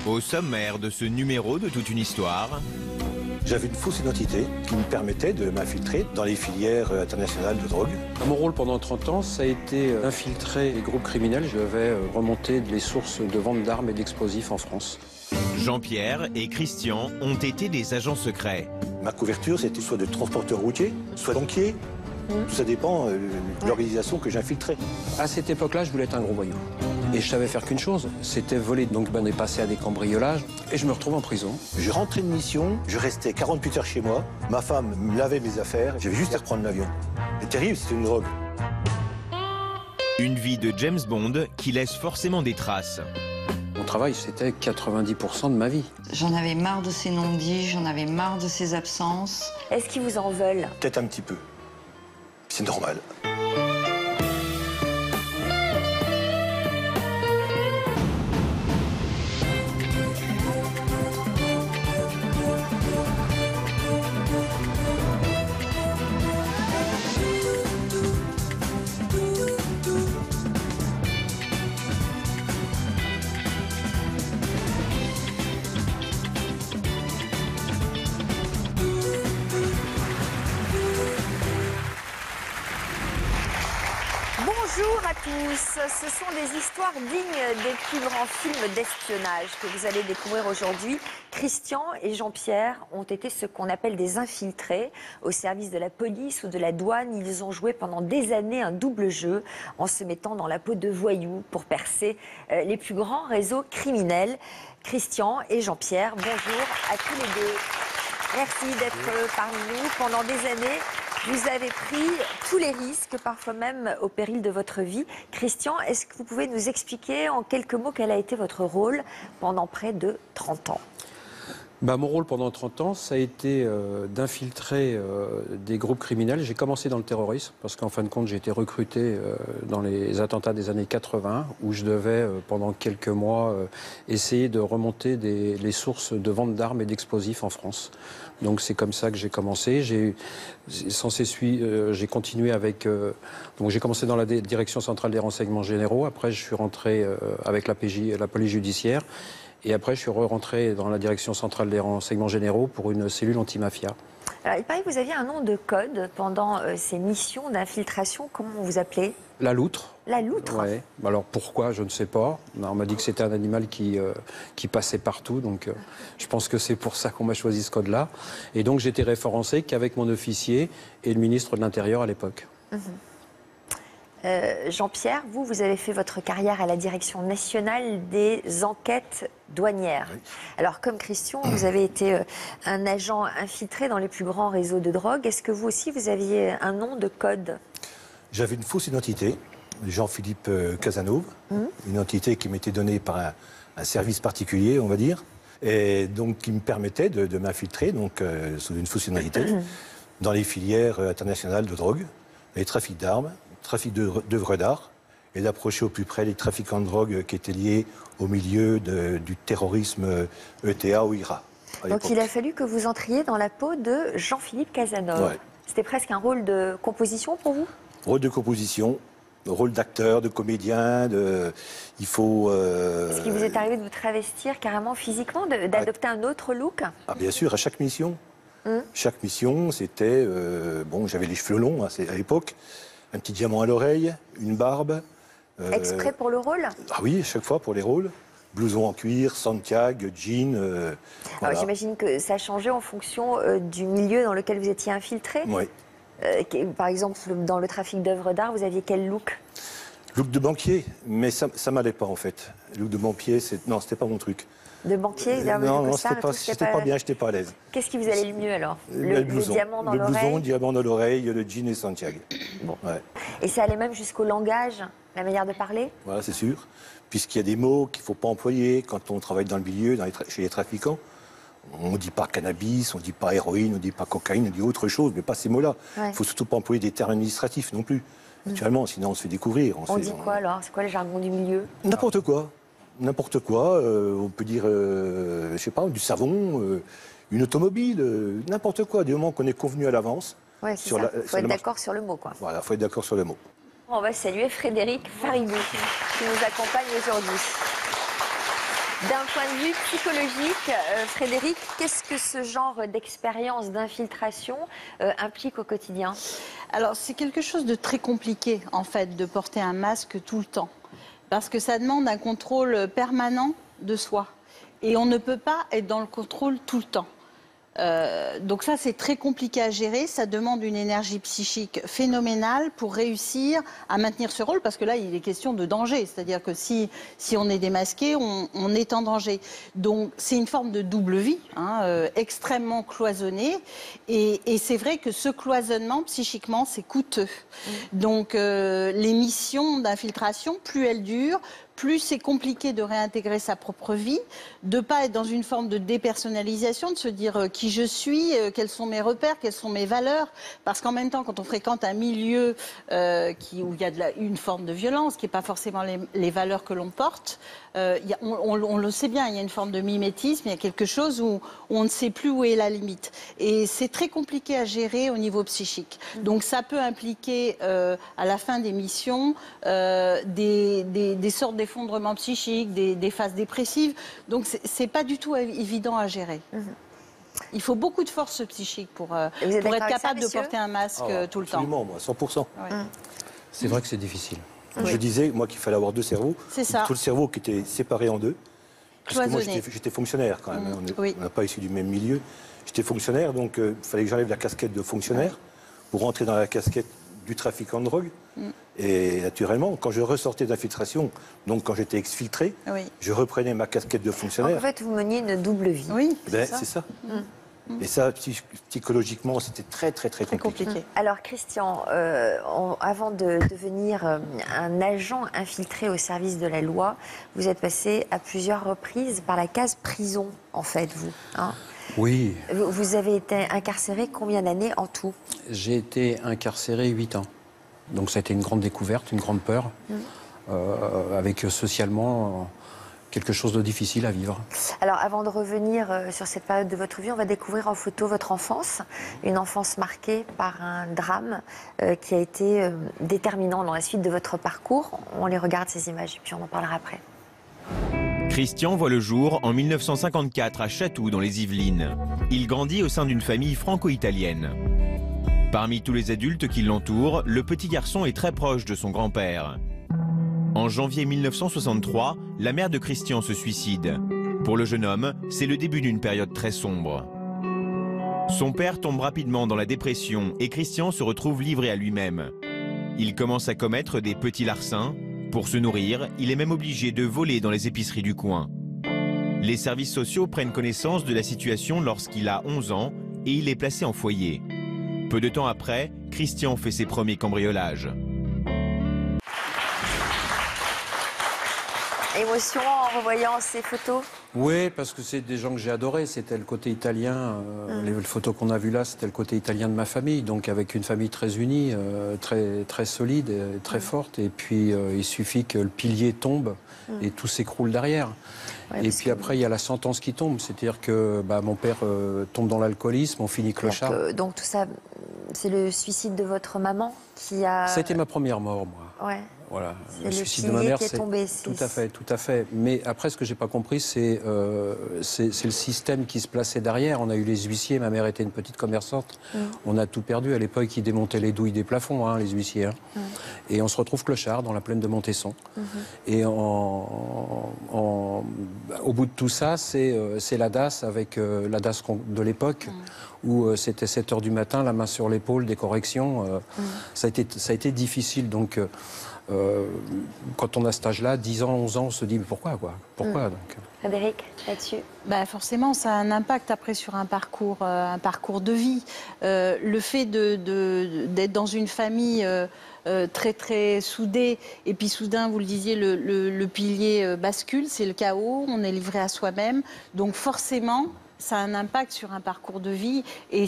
Au sommaire de ce numéro de toute une histoire. J'avais une fausse identité qui me permettait de m'infiltrer dans les filières internationales de drogue. Mon rôle pendant 30 ans, ça a été d'infiltrer les groupes criminels. Je devais remonter les sources de vente d'armes et d'explosifs en France. Jean-Pierre et Christian ont été des agents secrets. Ma couverture, c'était soit de transporteur routier, soit banquier. Tout ça dépend de l'organisation que j'infiltrais. À cette époque-là, je voulais être un gros voyou. Et je savais faire qu'une chose, c'était voler. Donc on est passé à des cambriolages et je me retrouve en prison. Je rentrais de mission, je restais 48 heures chez moi. Ma femme me lavait mes affaires, j'avais juste à reprendre l'avion. C'est terrible, c'était une drogue. Une vie de James Bond qui laisse forcément des traces. Mon travail, c'était 90% de ma vie. J'en avais marre de ces non-dits, j'en avais marre de ces absences. Est-ce qu'ils vous en veulent? Peut-être un petit peu. C'est normal. Bonjour à tous, ce sont des histoires dignes des plus grands films d'espionnage que vous allez découvrir aujourd'hui. Christian et Jean-Pierre ont été ce qu'on appelle des infiltrés au service de la police ou de la douane. Ils ont joué pendant des années un double jeu en se mettant dans la peau de voyous pour percer les plus grands réseaux criminels. Christian et Jean-Pierre, bonjour à tous les deux. Merci d'être parmi nous pendant des années. Vous avez pris tous les risques, parfois même au péril de votre vie. Christian, est-ce que vous pouvez nous expliquer en quelques mots quel a été votre rôle pendant près de 30 ans ? Mon rôle pendant 30 ans, ça a été d'infiltrer des groupes criminels. J'ai commencé dans le terrorisme, parce qu'en fin de compte, j'ai été recruté dans les attentats des années 80, où je devais, pendant quelques mois, essayer de remonter les sources de vente d'armes et d'explosifs en France. Donc c'est comme ça que j'ai commencé. J'ai continué avec... donc j'ai commencé dans la Direction centrale des renseignements généraux. Après, je suis rentré avec la PJ, la police judiciaire. Et après, je suis rentré dans la Direction centrale des renseignements généraux pour une cellule anti-mafia. Alors, il paraît que vous aviez un nom de code pendant ces missions d'infiltration. Comment on vous appelait ? La loutre. La loutre ? Ouais. Alors pourquoi, je ne sais pas. On m'a dit que c'était un animal qui passait partout. Donc je pense que c'est pour ça qu'on m'a choisi ce code-là. Et donc j'étais référencé qu'avec mon officier et le ministre de l'Intérieur à l'époque. Jean-Pierre, vous avez fait votre carrière à la Direction nationale des enquêtes douanières. Oui. Alors, comme Christian, vous avez été un agent infiltré dans les plus grands réseaux de drogue. Est-ce que vous aussi, vous aviez un nom de code ? J'avais une fausse identité, Jean-Philippe Casanova, une identité qui m'était donnée par un service particulier, on va dire, et donc qui me permettait de m'infiltrer, donc sous une fausse identité, dans les filières internationales de drogue, les trafics d'armes, trafic d'œuvres d'art, et d'approcher au plus près les trafiquants de drogue qui étaient liés au milieu du terrorisme ETA ou IRA. Donc il a fallu que vous entriez dans la peau de Jean-Philippe Casanova. Ouais. C'était presque un rôle de composition pour vous ? Rôle de composition, rôle d'acteur, de comédien, il faut... Est-ce qu'il vous est arrivé de vous travestir carrément physiquement, d'adopter un autre look ? Ah, bien sûr, à chaque mission. Chaque mission, c'était... j'avais les cheveux longs à l'époque, un petit diamant à l'oreille, une barbe. Exprès pour le rôle ? Ah oui, chaque fois pour les rôles. Blouson en cuir, Santiago, jean. Voilà. Alors j'imagine que ça changeait en fonction du milieu dans lequel vous étiez infiltré. Oui. Par exemple, dans le trafic d'œuvres d'art, vous aviez quel look ? Look de banquier, mais ça m'allait pas en fait. Look de banquier, non, c'était pas mon truc. De banquier, non, c'était pas bien, j'étais pas à l'aise. Qu'est-ce qui vous allait le mieux alors ? Le blouson. Diamant dans l'oreille. Le blouson, l'oreille. diamant dans l'oreille, le jean et Santiago. Bon. Ouais. Et ça allait même jusqu'au langage, la manière de parler ? Voilà, c'est sûr. Puisqu'il y a des mots qu'il ne faut pas employer quand on travaille dans le milieu, chez les trafiquants. On ne dit pas cannabis, on ne dit pas héroïne, on ne dit pas cocaïne, on dit autre chose, mais pas ces mots-là. Il ne faut surtout pas employer des termes administratifs non plus. Naturellement, sinon on se fait découvrir. On dit quoi alors ? C'est quoi le jargon du milieu ? N'importe quoi. N'importe quoi. On peut dire, je sais pas, du savon, une automobile, n'importe quoi. Du moment qu'on est convenu à l'avance. Oui, c'est ça. Il faut être d'accord sur le mot, quoi. Voilà, il faut être d'accord sur le mot. On va saluer Frédéric Farigou qui nous accompagne aujourd'hui. D'un point de vue psychologique, Frédéric, qu'est-ce que ce genre d'expérience d'infiltration implique au quotidien? Alors, c'est quelque chose de très compliqué, en fait, de porter un masque tout le temps. Parce que ça demande un contrôle permanent de soi. Et on ne peut pas être dans le contrôle tout le temps. Donc ça, c'est très compliqué à gérer. Ça demande une énergie psychique phénoménale pour réussir à maintenir ce rôle. Parce que là, il est question de danger. C'est-à-dire que si on est démasqué, on est en danger. Donc c'est une forme de double vie, extrêmement cloisonnée. Et c'est vrai que ce cloisonnement, psychiquement, c'est coûteux. Donc les missions d'infiltration, plus elles durent, plus c'est compliqué de réintégrer sa propre vie, de ne pas être dans une forme de dépersonnalisation, de se dire qui je suis, quels sont mes repères, quelles sont mes valeurs. Parce qu'en même temps, quand on fréquente un milieu où il y a une forme de violence, qui n'est pas forcément les valeurs que l'on porte, on le sait bien, il y a une forme de mimétisme, il y a quelque chose où on ne sait plus où est la limite. Et c'est très compliqué à gérer au niveau psychique. Donc ça peut impliquer, à la fin des missions, des sortes d'effondrements psychiques, des phases dépressives. Donc c'est pas du tout évident à gérer. Il faut beaucoup de force psychique pour être capable de porter un masque tout le temps. Absolument, moi, 100%. C'est vrai que c'est difficile. Je disais, moi, qu'il fallait avoir deux cerveaux. C'est ça. Tout le cerveau qui était séparé en deux. Parce que moi, Cloisonné. j'étais fonctionnaire quand même. On Oui. n'a pas issu du même milieu. J'étais fonctionnaire, donc il fallait que j'enlève la casquette de fonctionnaire pour rentrer dans la casquette du trafiquant de drogue. Et naturellement, quand je ressortais d'infiltration, donc quand j'étais exfiltré, je reprenais ma casquette de fonctionnaire. En fait, vous meniez une double vie. Oui, C'est ça. Et ça, psychologiquement, c'était très compliqué. Alors, Christian, avant de devenir un agent infiltré au service de la loi, vous êtes passé à plusieurs reprises par la case prison, en fait, vous. Oui. Vous avez été incarcéré combien d'années en tout? J'ai été incarcéré 8 ans. Donc ça a été une grande découverte, une grande peur, avec socialement quelque chose de difficile à vivre. Alors avant de revenir sur cette période de votre vie, on va découvrir en photo votre enfance, une enfance marquée par un drame qui a été déterminant dans la suite de votre parcours. On les regarde ces images et puis on en parlera après. Christian voit le jour en 1954 à Chatou dans les Yvelines. Il grandit au sein d'une famille franco-italienne. Parmi tous les adultes qui l'entourent, le petit garçon est très proche de son grand-père. En janvier 1963, la mère de Christian se suicide. Pour le jeune homme, c'est le début d'une période très sombre. Son père tombe rapidement dans la dépression et Christian se retrouve livré à lui-même. Il commence à commettre des petits larcins. Pour se nourrir, il est même obligé de voler dans les épiceries du coin. Les services sociaux prennent connaissance de la situation lorsqu'il a 11 ans et il est placé en foyer. Peu de temps après, Christian fait ses premiers cambriolages. Émotion en revoyant ces photos? Oui, parce que c'est des gens que j'ai adorés. C'était le côté italien. Les photos qu'on a vues là, c'était le côté italien de ma famille. Donc avec une famille très unie, très solide, très forte. Et puis il suffit que le pilier tombe et tout s'écroule derrière. Ouais, et puis après, il y a la sentence qui tombe. C'est-à-dire que mon père tombe dans l'alcoolisme, on finit clochard. Donc tout ça, c'est le suicide de votre maman qui a... C'était ma première mort, moi. Ouais. Voilà, le suicide de ma mère, c'est tombé. Tout à fait. Mais après, ce que j'ai pas compris, c'est le système qui se plaçait derrière. On a eu les huissiers. Ma mère était une petite commerçante. On a tout perdu. À l'époque, ils démontaient les douilles des plafonds, les huissiers. Et on se retrouve clochard dans la plaine de Montesson. Et au bout de tout ça, c'est la DAS avec la DAS de l'époque. Où c'était 7 h du matin, la main sur l'épaule, des corrections. Ça a été difficile. Donc, quand on a cet âge-là, 10 ans, 11 ans, on se dit mais pourquoi donc Frédéric, là-dessus? Forcément, ça a un impact après sur un parcours de vie. Le fait d'être dans une famille très soudée, et puis soudain, vous le disiez, le pilier bascule, c'est le chaos, on est livré à soi-même. Donc forcément, ça a un impact sur un parcours de vie et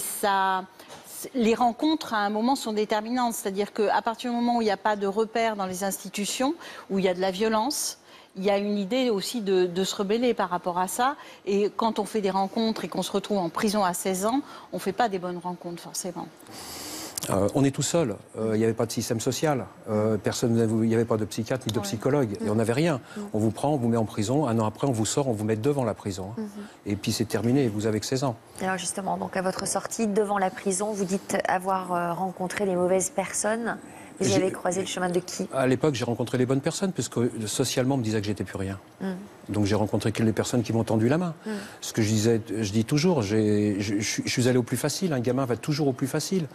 les rencontres, à un moment, sont déterminantes. C'est-à-dire qu'à partir du moment où il n'y a pas de repères dans les institutions, où il y a de la violence, il y a une idée aussi de se rebeller par rapport à ça. Et quand on fait des rencontres et qu'on se retrouve en prison à 16 ans, on ne fait pas des bonnes rencontres, forcément. On est tout seul. Il n'y avait pas de système social. Personne, il n'y avait pas de psychiatre ni de psychologue. Et on n'avait rien. On vous prend, on vous met en prison. Un an après, on vous sort, on vous met devant la prison. Et puis c'est terminé. Vous avez que 16 ans. Alors justement, donc à votre sortie devant la prison, vous dites avoir rencontré les mauvaises personnes. Vous avez croisé le chemin de qui? À l'époque, j'ai rencontré les bonnes personnes, puisque socialement, on me disait que j'étais plus rien. Donc j'ai rencontré que les personnes qui m'ont tendu la main. Ce que je dis toujours, je suis allé au plus facile. Un gamin va toujours au plus facile.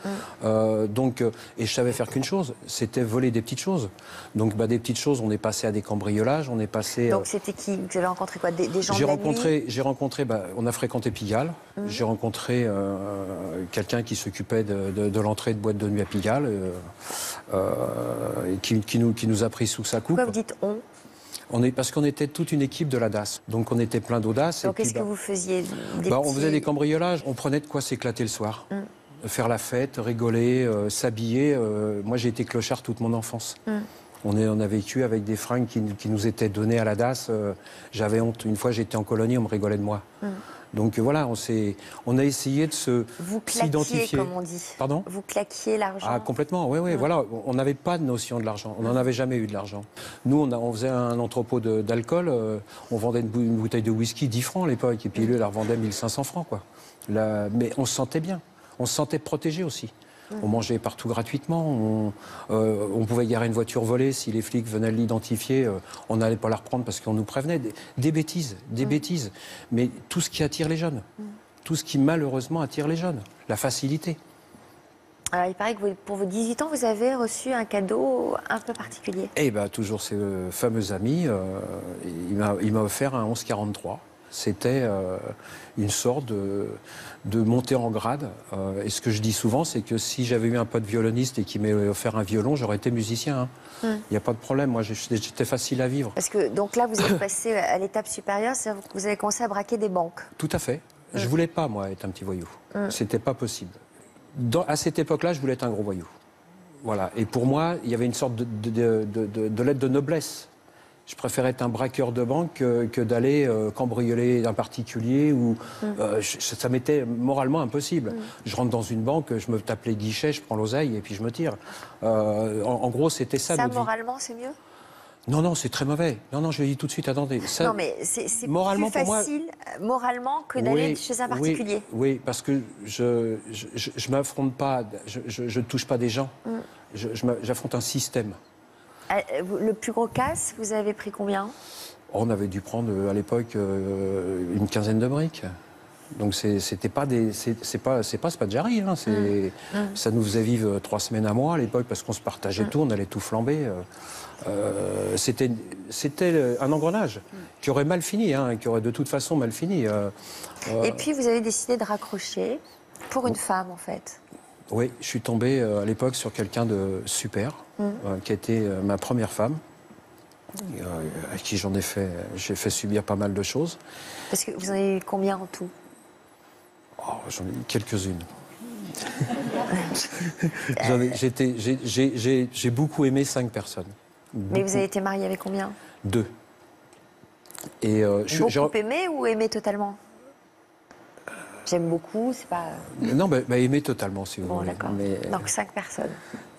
Et je savais faire qu'une chose, c'était voler des petites choses. Donc des petites choses, on est passé à des cambriolages, on est passé... Donc c'était qui? Vous avez rencontré quoi? Des gens de la nuit? J'ai rencontré, on a fréquenté Pigalle. J'ai rencontré quelqu'un qui s'occupait de l'entrée de boîte de nuit à Pigalle. Qui nous a pris sous sa coupe. Pourquoi vous dites on? Parce qu'on était toute une équipe de la DAS. Donc on était plein d'audace. Donc qu'est-ce que vous faisiez? On faisait des cambriolages. On prenait de quoi s'éclater le soir. Faire la fête, rigoler, s'habiller. Moi j'ai été clochard toute mon enfance. On a vécu avec des fringues qui nous étaient données à la DAS. J'avais honte. Une fois j'étais en colonie, on me rigolait de moi. Donc voilà, on a essayé de s'identifier. Comme on dit. Pardon? Vous claquiez l'argent. Ah, complètement, oui, voilà. On n'avait pas de notion de l'argent. On n'en avait jamais eu de l'argent. Nous, on faisait un entrepôt d'alcool. On vendait une bouteille de whisky 10 francs à l'époque. Et puis lui, il la revendait 1500 francs, quoi. Mais on se sentait bien. On se sentait protégé aussi. On mangeait partout gratuitement. On pouvait garer une voiture volée. Si les flics venaient l'identifier, on n'allait pas la reprendre parce qu'on nous prévenait. Des bêtises, des bêtises. Mais tout ce qui attire les jeunes. Tout ce qui malheureusement attire les jeunes. La facilité. Alors, il paraît que pour vos 18 ans, vous avez reçu un cadeau un peu particulier. Eh bien, toujours ces fameux amis. Il m'a offert un 1143. C'était une sorte de montée en grade. Et ce que je dis souvent, c'est que si j'avais eu un pote violoniste et qui m'avait offert un violon, j'aurais été musicien. Il n'y a pas de problème. Moi, j'étais facile à vivre. Parce que, donc là, vous êtes passé à l'étape supérieure, c'est-à-dire que vous avez commencé à braquer des banques. Tout à fait. Je ne voulais pas, moi, être un petit voyou. C'était pas possible. À cette époque-là, je voulais être un gros voyou. Voilà. Et pour moi, il y avait une sorte de lettre de noblesse. Je préférais être un braqueur de banque que d'aller cambrioler un particulier. Ça m'était moralement impossible. Je rentre dans une banque, je me tape les guichets, je prends l'oseille et puis je me tire. En gros, c'était ça. Ça, moralement, c'est mieux? Non, c'est très mauvais. Non, je le dis tout de suite, attendez. Ça, non, mais c'est moralement, plus facile moralement que d'aller chez un particulier. Oui, parce que je m'affronte pas, je ne touche pas des gens. J'affronte un système. Le plus gros casse, vous avez pris combien? On avait dû prendre à l'époque une quinzaine de briques. Donc c'était pas des, c'est pas Spadjari, hein, ça nous faisait vivre 3 semaines à mois à l'époque parce qu'on se partageait tout, on allait tout flamber. C'était un engrenage qui aurait mal fini, hein, qui aurait de toute façon mal fini. Et puis vous avez décidé de raccrocher pour une femme en fait. Oui, je suis tombé à l'époque sur quelqu'un de super, qui a été ma première femme. À qui j'ai fait subir pas mal de choses. Parce que vous en avez eu combien en tout? J'en ai eu quelques-unes. J'ai beaucoup aimé 5 personnes. Mais vous avez été marié avec combien? 2. Et beaucoup aimé ou aimé totalement? J'aime beaucoup, c'est pas... Non, aimer totalement, si vous voulez. D'accord. Mais... Donc 5 personnes.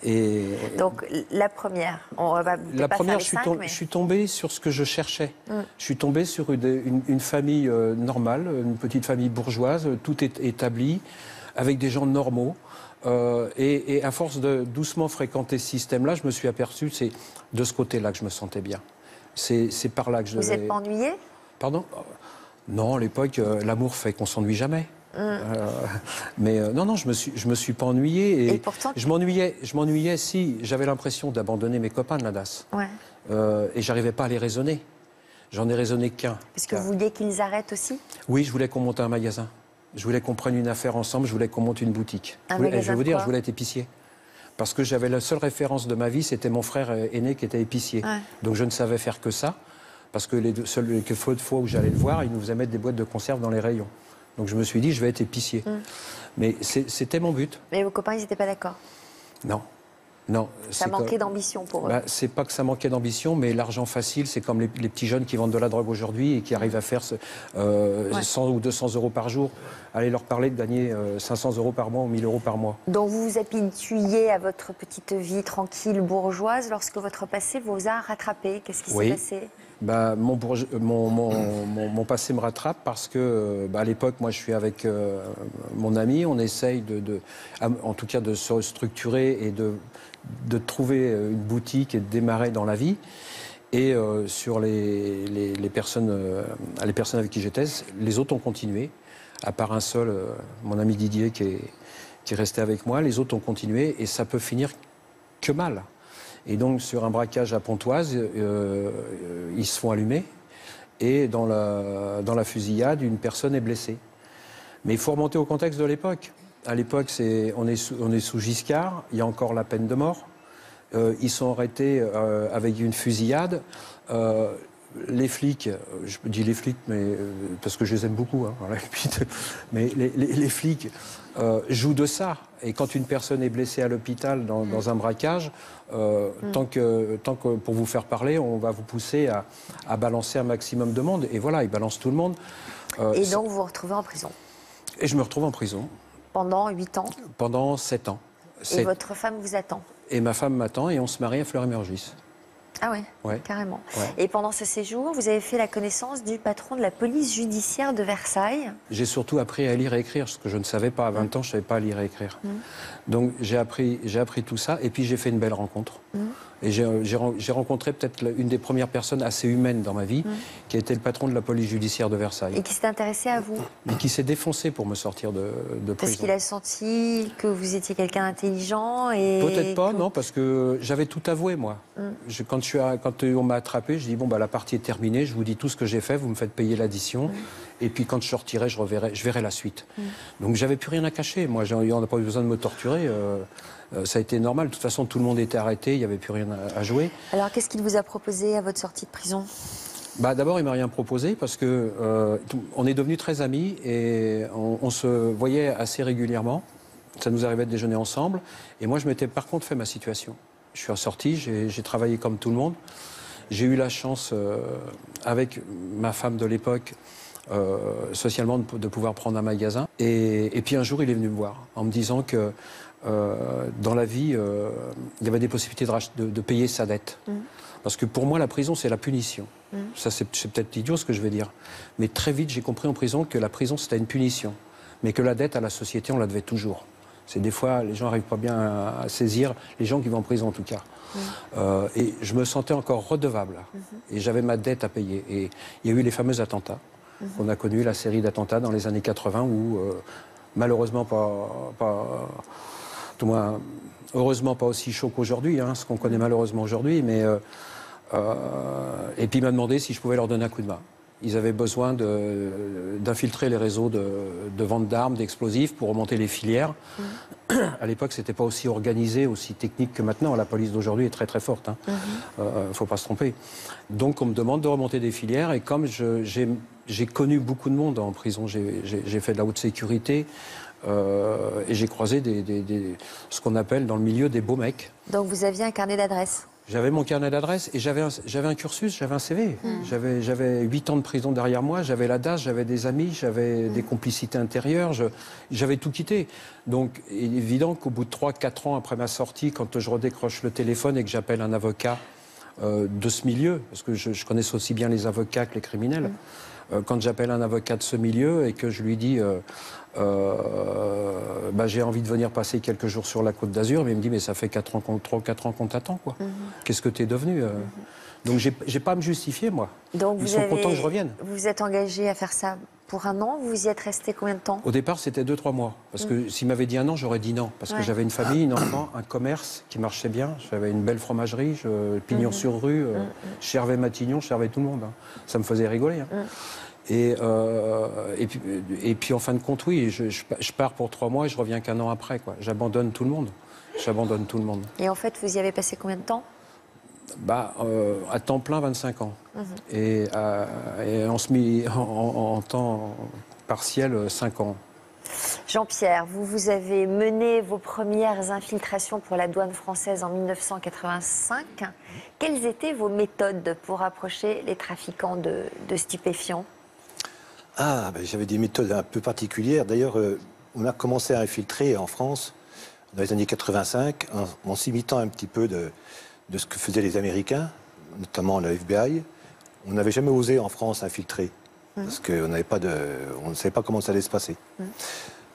Et... Donc la première, on va la pas première, faire les 5, mais... je suis tombé sur ce que je cherchais. Je suis tombé sur une famille normale, une petite famille bourgeoise, tout est établi, avec des gens normaux. Et à force de doucement fréquenter ce système-là, je me suis aperçu, c'est de ce côté-là que je me sentais bien. C'est par là que je devais... Vous n'êtes pas ennuyé? Pardon? Non, à l'époque, l'amour fait qu'on s'ennuie jamais. Mais non, je me suis pas ennuyé. Et pourtant... je m'ennuyais si j'avais l'impression d'abandonner mes copains de la DAS. Ouais. Et j'arrivais pas à les raisonner. J'en ai raisonné qu'un. Est-ce que vous vouliez qu'ils arrêtent aussi? Oui, je voulais qu'on monte un magasin. Je voulais qu'on prenne une affaire ensemble, je voulais qu'on monte une boutique. Je vais vous dire, je voulais être épicier. Parce que j'avais la seule référence de ma vie, c'était mon frère aîné qui était épicier. Ouais. Donc je ne savais faire que ça. Parce que les fois où j'allais le voir, il nous faisait mettre des boîtes de conserve dans les rayons. Donc je me suis dit, je vais être épicier. Mais c'était mon but. Mais vos copains, ils n'étaient pas d'accord? Non. Non. Ça manquait d'ambition pour eux. Bah, c'est pas que ça manquait d'ambition, mais l'argent facile, c'est comme les petits jeunes qui vendent de la drogue aujourd'hui et qui arrivent à faire 100 ou 200 euros par jour. Allez leur parler de gagner 500 euros par mois ou 1000 euros par mois. Donc vous vous habituiez à votre petite vie tranquille bourgeoise lorsque votre passé vous a rattrapé. Qu'est-ce qui s'est passé? Bah, mon passé me rattrape parce que, à l'époque, moi, je suis avec mon ami. On essaye, en tout cas, de se structurer et de trouver une boutique et de démarrer dans la vie. Et sur les personnes avec qui j'étais, les autres ont continué, à part un seul, mon ami Didier, qui est resté avec moi. Les autres ont continué et ça peut finir que mal. Et donc, sur un braquage à Pontoise, ils se font allumer. Et dans la fusillade, une personne est blessée. Mais il faut remonter au contexte de l'époque. À l'époque, on est sous Giscard, il y a encore la peine de mort. Ils sont arrêtés avec une fusillade. Les flics, je dis les flics, mais, parce que je les aime beaucoup, hein, voilà, mais les flics jouent de ça. Et quand une personne est blessée à l'hôpital dans un braquage, tant que pour vous faire parler, on va vous pousser à balancer un maximum de monde. Et voilà, ils balancent tout le monde. Et donc vous vous retrouvez en prison? Et je me retrouve en prison. Pendant 8 ans? Pendant 7 ans. Et votre femme vous attend? Et ma femme m'attend et on se marie à Fleury-Mérogis. Ah ouais, carrément. Ouais. Et pendant ce séjour, vous avez fait la connaissance du patron de la police judiciaire de Versailles. J'ai surtout appris à lire et écrire, ce que je ne savais pas. À 20 ans, je ne savais pas lire et écrire. Donc j'ai appris tout ça et puis j'ai fait une belle rencontre. Et j'ai rencontré peut-être une des premières personnes assez humaines dans ma vie, qui a été le patron de la police judiciaire de Versailles. Et qui s'est intéressé à vous? Mais qui s'est défoncé pour me sortir de prison. Parce qu'il a senti que vous étiez quelqu'un d'intelligent et... Peut-être pas, non, parce que j'avais tout avoué, moi. Quand on m'a attrapé, je dis, bon, la partie est terminée, je vous dis tout ce que j'ai fait, vous me faites payer l'addition, et puis quand je sortirai, je verrai la suite. Donc j'avais plus rien à cacher. Moi, on n'a pas eu besoin de me torturer. Ça a été normal. De toute façon, tout le monde était arrêté, il n'y avait plus rien à jouer. Alors, qu'est-ce qu'il vous a proposé à votre sortie de prison? D'abord, il ne m'a rien proposé parce que on est devenus très amis et on se voyait assez régulièrement. Ça nous arrivait de déjeuner ensemble. Et moi, je m'étais par contre fait ma situation. Je suis ressorti, j'ai travaillé comme tout le monde. J'ai eu la chance, avec ma femme de l'époque, socialement, de pouvoir prendre un magasin. Et puis un jour, il est venu me voir en me disant que dans la vie, il y avait des possibilités de payer sa dette. Parce que pour moi, la prison, c'est la punition. Ça, c'est peut-être idiot ce que je vais dire. Mais très vite, j'ai compris en prison que la prison, c'était une punition. Mais que la dette à la société, on la devait toujours. C'est des fois, les gens n'arrivent pas bien à saisir, les gens qui vont en prison en tout cas. Et je me sentais encore redevable. Et j'avais ma dette à payer. Et il y a eu les fameux attentats. On a connu la série d'attentats dans les années 80 où, malheureusement, tout moins, heureusement pas aussi chaud qu'aujourd'hui, ce qu'on connaît malheureusement aujourd'hui. Mais, et puis il m'a demandé si je pouvais leur donner un coup de main. Ils avaient besoin d'infiltrer les réseaux de vente d'armes, d'explosifs pour remonter les filières. À l'époque, c'était pas aussi organisé, aussi technique que maintenant. La police d'aujourd'hui est très très forte. Faut pas se tromper. Donc on me demande de remonter des filières et comme j'ai connu beaucoup de monde en prison, j'ai fait de la haute sécurité et j'ai croisé ce qu'on appelle dans le milieu des beaux mecs. Donc vous aviez un carnet d'adresses? J'avais mon carnet d'adresses et j'avais un cursus, j'avais un CV. J'avais 8 ans de prison derrière moi, j'avais la DAS, j'avais des amis, j'avais des complicités intérieures, j'avais tout quitté. Donc, il est évident qu'au bout de 3-4 ans après ma sortie, quand je redécroche le téléphone et que j'appelle un avocat de ce milieu, parce que je connaissais aussi bien les avocats que les criminels, quand j'appelle un avocat de ce milieu et que je lui dis j'ai envie de venir passer quelques jours sur la Côte d'Azur, mais il me dit mais ça fait 3 ou 4 ans qu'on t'attend, quoi. Qu'est-ce que tu es devenu Donc j'ai pas à me justifier, moi. Donc ils sont contents que je revienne. Vous vous êtes engagé à faire ça pour 1 an, vous y êtes resté combien de temps? Au départ, c'était 2-3 mois. Parce que s'il m'avait dit 1 an, j'aurais dit non. Parce que j'avais une famille, un enfant, un commerce qui marchait bien. J'avais une belle fromagerie, pignon sur rue. Je servais Matignon, je servais tout le monde. Ça me faisait rigoler. Et puis en fin de compte, oui, je pars pour 3 mois et je reviens qu'1 an après, quoi. J'abandonne tout le monde. Et en fait, vous y avez passé combien de temps? À temps plein, 25 ans. Et en temps partiel, 5 ans. Jean-Pierre, vous avez mené vos premières infiltrations pour la douane française en 1985. Quelles étaient vos méthodes pour approcher les trafiquants de stupéfiants? J'avais des méthodes un peu particulières. D'ailleurs, on a commencé à infiltrer en France dans les années 85 en s'imitant un petit peu de ce que faisaient les Américains, notamment le FBI. On n'avait jamais osé en France infiltrer parce qu'on ne savait pas comment ça allait se passer.